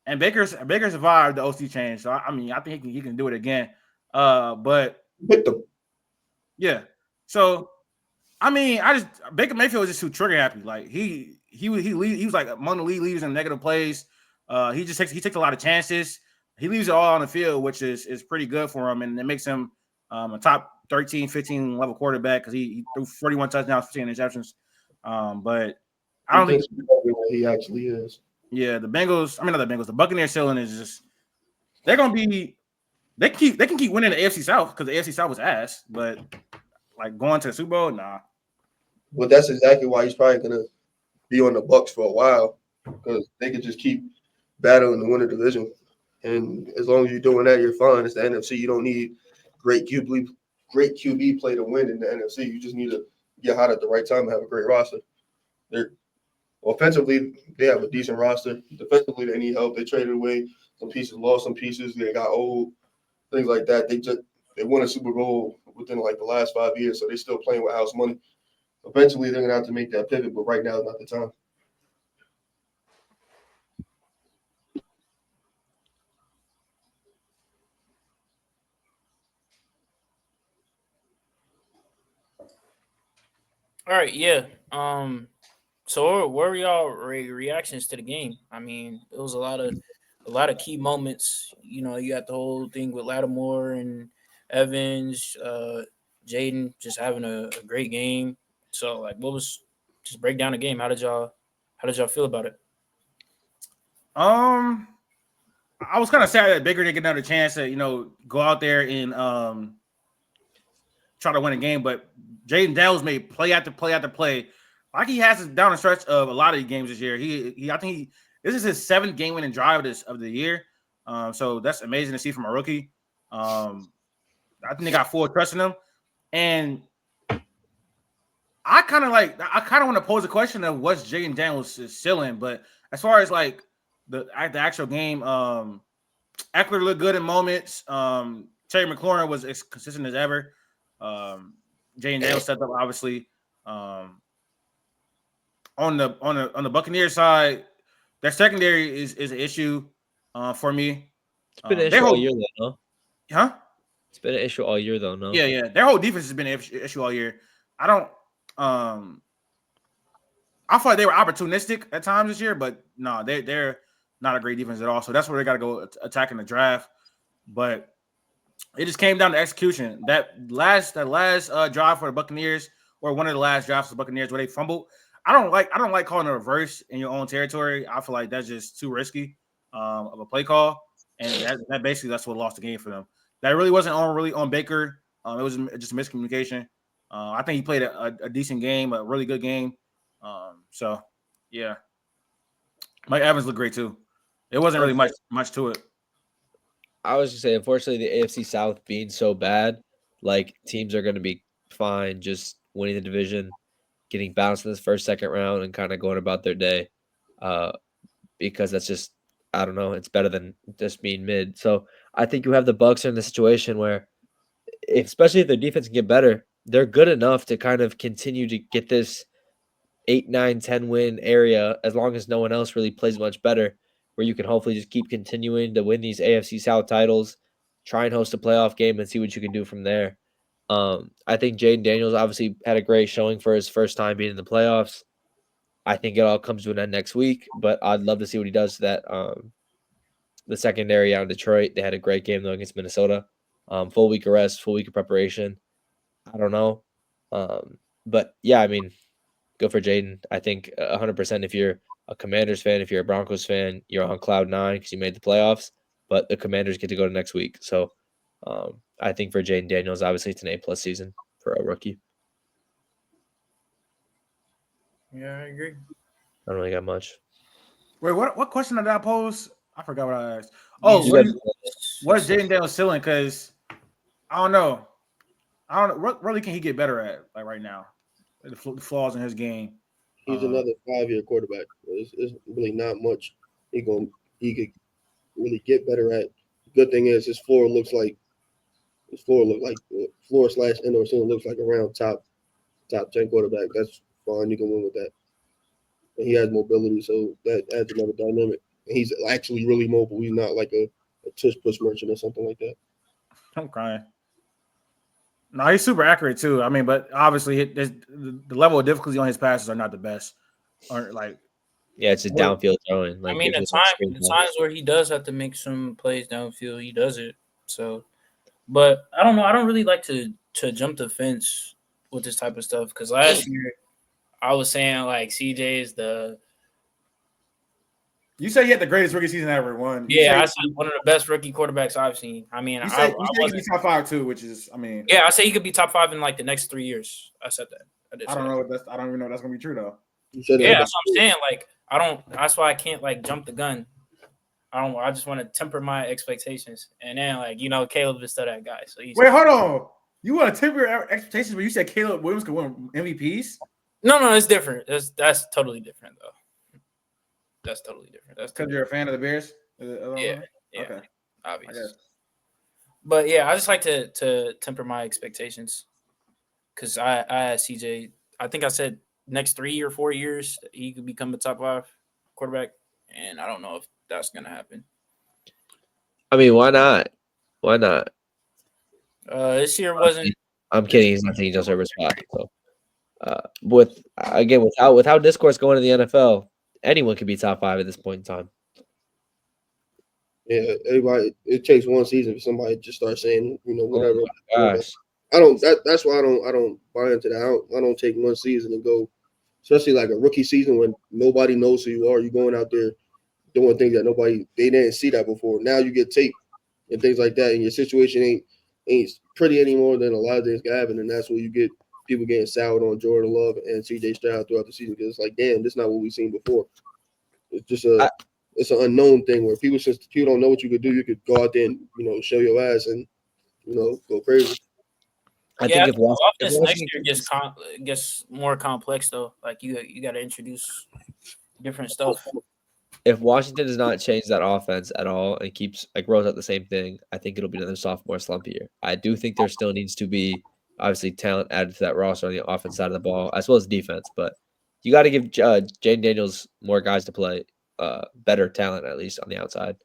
And Baker survived the OC change, so I mean, I think he can do it again. But victim. Yeah. So I mean, Baker Mayfield was just too trigger happy. Like he was like among the league leaders in negative plays. He takes a lot of chances. He leaves it all on the field, which is pretty good for him, and it makes him a top 13, 15 level quarterback because he threw 41 touchdowns, 15 interceptions. But I don't think he actually is. Yeah, the Buccaneers ceiling is just they can keep winning the AFC South because the AFC South was ass, but like going to the Super Bowl, nah. Well, that's exactly why he's probably gonna be on the Bucs for a while because they could just keep battling the winner division. And as long as you're doing that, you're fine. It's the NFC. You don't need great QB play to win in the NFC. You just need to get hot at the right time and have a great roster. They're offensively, they have a decent roster. Defensively, they need help. They traded away some pieces, lost some pieces. They got old, things like that. They won a Super Bowl within like the last 5 years, so they're still playing with house money. Eventually, they're gonna have to make that pivot, but right now is not the time. All right, yeah. So what were y'all reactions to the game? I mean, it was a lot of key moments. You know, you got the whole thing with Lattimore and Evans, Jaden just having a great game. So like, what was just break down the game? How did y'all feel about it? I was kind of sad that Baker didn't get another chance to go out there and try to win a game, but Jaden Daniels made play after play after play. Like he has down the stretch of a lot of these games this year. This is his 7th game winning drive of the year. So that's amazing to see from a rookie. I think they got full trust in him. And I kind of want to pose a question of what's Jaden Daniels' ceiling, but as far as like the actual game, Eckler looked good in moments. Terry McLaurin was as consistent as ever. Jaden Daniels stepped up, obviously. On the Buccaneers side, their secondary is an issue for me. It's been an issue all year, though, no? Huh? It's been an issue all year, though, no? Yeah. Their whole defense has been an issue all year. I feel like they were opportunistic at times this year, but no, they're not a great defense at all. So that's where they got to go attacking the draft. But it just came down to execution. That last drive for the Buccaneers, or one of the last drives for the Buccaneers where they fumbled. I don't like calling a reverse in your own territory. I feel like that's just too risky of a play call, and that basically that's what lost the game for them. That really wasn't on Baker. It was just miscommunication. I think he played a decent game, a really good game. So yeah, Mike Evans looked great too. It wasn't really much to it. I was just saying, unfortunately, the AFC South being so bad, like teams are going to be fine just winning the division, getting bounced in this first, second round, and kind of going about their day, because that's just, I don't know, it's better than just being mid. So I think you have the Bucs in the situation where, especially if their defense can get better, they're good enough to kind of continue to get this 8, 9, 10 win area as long as no one else really plays much better, where you can hopefully just keep continuing to win these AFC South titles, try and host a playoff game and see what you can do from there. I think Jaden Daniels obviously had a great showing for his first time being in the playoffs. I think it all comes to an end next week, but I'd love to see what he does to that. The secondary out in Detroit, they had a great game though against Minnesota. Full week of rest, full week of preparation. I don't know. But yeah, I mean, go for Jaden. I think 100% if you're a Commanders fan, if you're a Broncos fan, you're on cloud 9 because you made the playoffs, but the Commanders get to go to next week. So I think for Jaden Daniels, obviously it's an A+ season for a rookie. Yeah, I agree. I don't really got much. Wait, what question did I pose? I forgot what I asked. Oh, what is Jaden Daniels ceiling? Because I don't know. What really can he get better at like right now? The flaws in his game. He's another 5-year quarterback. It's really not much he could really get better at. Good thing is his floor / indoor ceiling looks like around top 10 quarterback. That's fine. You can win with that. And he has mobility, so that adds another dynamic. And he's actually really mobile. He's not like a tush push merchant or something like that. I'm crying. No, he's super accurate too. I mean, but obviously the level of difficulty on his passes are not the best. Or like, yeah, it's a downfield throwing. Like, I mean, the times where he does have to make some plays downfield, he does it. So, but I don't know. I don't really like to jump the fence with this type of stuff because last year I was saying like CJ is the. You said he had the greatest rookie season ever. I said one of the best rookie quarterbers I've seen. I mean, you said he could be top 5 too, which is, I mean, yeah, I say he could be top 5 in like the next 3 years. I said that. I don't know. I don't even know if that's gonna be true though. Yeah, that's what I'm saying. Like, I don't. That's why I can't like jump the gun. I just want to temper my expectations. And then like Caleb is still that guy. So wait, hold on. You want to temper your expectations, but you said Caleb Williams could win MVPs? No, it's different. That's totally different though. That's totally different. That's because you're a fan of the Bears. Yeah. Okay. Obviously. But yeah, I just like to temper my expectations because I asked CJ. I think I said next 3 or 4 years he could become a top 5 quarterback, and I don't know if that's gonna happen. I mean, why not? Why not? This year wasn't. I'm kidding. He's not taking Justin Herbert's spot. So. With again, with how discourse going to the NFL, anyone could be top 5 at this point in time. Yeah, everybody. It takes one season for somebody to just start saying, whatever. Oh gosh. I don't. That's why I don't buy into that. I don't take one season and go, especially like a rookie season when nobody knows who you are. You're going out there doing things that they didn't see that before. Now you get tape and things like that, and your situation ain't pretty anymore than a lot of things can happen, and that's where you get people getting soured on Jordan Love and CJ Stroud throughout the season because it's like, damn, this is not what we've seen before. It's just it's an unknown thing where since people don't know what you could do, you could go out there and show your ass and go crazy. I think if offense next year gets more complex though. Like you got to introduce different stuff. If Washington does not change that offense at all and keeps rolls out the same thing, I think it'll be another sophomore slump year. I do think there still needs to be obviously talent added to that roster on the offense side of the ball as well as defense, but you got to give Jaden Daniels more guys to play, better talent at least on the outside.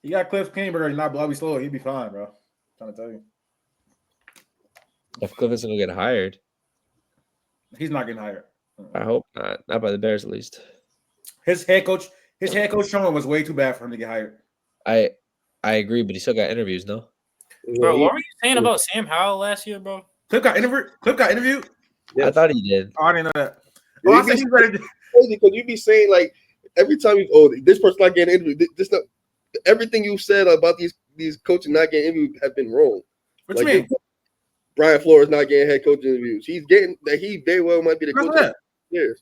You got Cliff Kingsbury, he's not Bobby Slow, he'd be fine, bro. I'm trying to tell you. If Cliff isn't gonna get hired, he's not getting hired. I hope not. Not by the Bears, at least. His head coach Sherman was way too bad for him to get hired. I agree, but he still got interviews, no? Bro, what were you saying about Sam Howell last year, bro? Cliff got interviewed? Yes. I thought he did. Oh, I didn't know that. Yeah, I said he's ready. Crazy because you be saying like every time this person not getting interviewed. Everything you said about these coaches not getting interviewed have been wrong. What you mean? Brian Flores not getting head coach interviews. He's getting that. He very well might be the coach. Yes.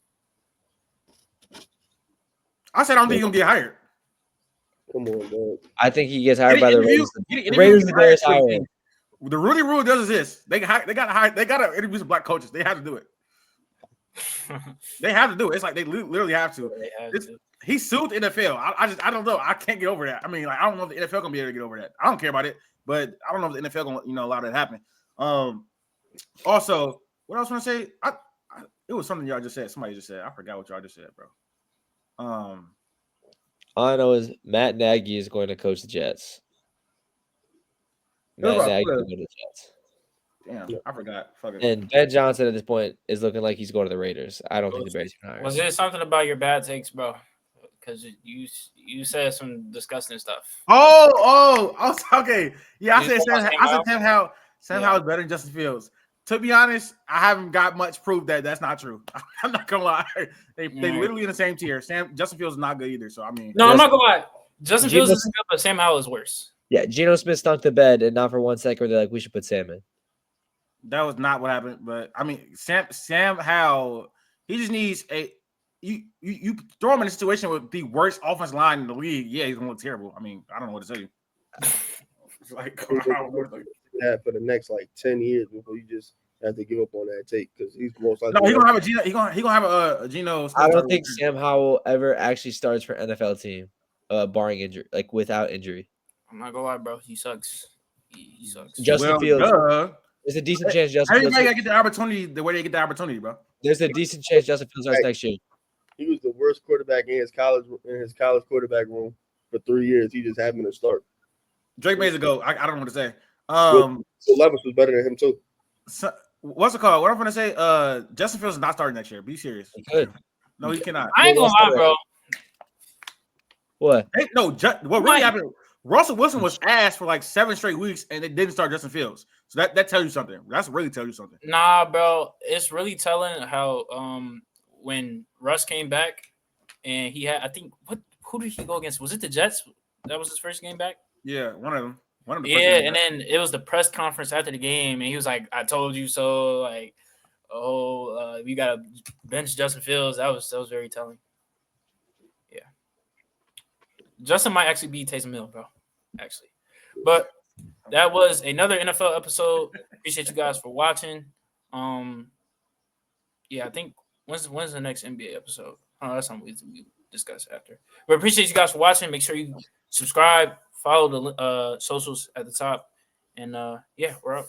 I said I don't think he's gonna get hired. Come on, man. I think he gets hired by the Raiders. The Raiders are Bears hiring. The Rudy rule does this. They got to hire. They got to interview some black coaches. They have to do it. They have to do it. It's like they literally have to. He sued the NFL. I don't know. I can't get over that. I mean, like, I don't know if the NFL gonna be able to get over that. I don't care about it, but I don't know if the NFL gonna allow that to happen. Also, what else want to say? It was something y'all just said. Somebody just said. I forgot what y'all just said, bro. All I know is Matt Nagy is going to coach the Jets. Matt Nagy is going to the Jets. Damn, I forgot. Fuck it. And Ben Johnson at this point is looking like he's going to the Raiders. I don't think the Bears can hire him. Was there something about your bad takes, bro? Because you said some disgusting stuff. Oh, okay. Yeah, I said Sam Howell is better than Justin Fields. To be honest, I haven't got much proof that that's not true. I'm not gonna lie. They literally in the same tier. Justin Fields is not good either. So I mean, no, I'm not gonna lie. Justin Fields isn't good, but Sam Howell is worse. Yeah, Geno Smith stunk the bed, and not for 1 second were they like, we should put Sam in. That was not what happened. But I mean, Sam Howell, he just needs you throw him in a situation with the worst offensive line in the league. Yeah, he's gonna look terrible. I mean, I don't know what to tell you. It's like that for the next 10 years before you just have to give up on that take because he's most likely. No, he's gonna have a Geno. He's gonna have a Geno. I don't think Sam Howell ever actually starts for an NFL team, barring injury, like without injury. I'm not gonna lie, bro. He sucks. He sucks. Justin Fields. There's a decent chance Justin Fields. Everybody gotta get the opportunity the way they get the opportunity, bro. There's a decent chance Justin Fields starts next year. He was the worst quarterback in his college quarterback room for 3 years. He just happened to start. Drake Mays go. I don't know what to say. So Levis was better than him too. So, what's it called? What I'm gonna say? Justin Fields is not starting next year. Be serious. He could. No, he cannot. I ain't gonna lie, bro. What? Hey, no, what really happened? Russell Wilson was ass for 7 straight weeks, and it didn't start Justin Fields. So that tells you something. That's really tells you something. Nah, bro. It's really telling how when Russ came back and he had, I think, who did he go against? Was it the Jets? That was his first game back? Yeah, one of them. Yeah, and then it was the press conference after the game, and he was like, "I told you so." Like, you gotta bench Justin Fields. That was very telling. Yeah, Justin might actually be Taysom Hill, bro. Actually, but that was another NFL episode. Appreciate you guys for watching. Yeah, I think when's the next NBA episode? Oh, that's something we discuss after. But appreciate you guys for watching. Make sure you subscribe. Follow the socials at the top. And, yeah, we're up.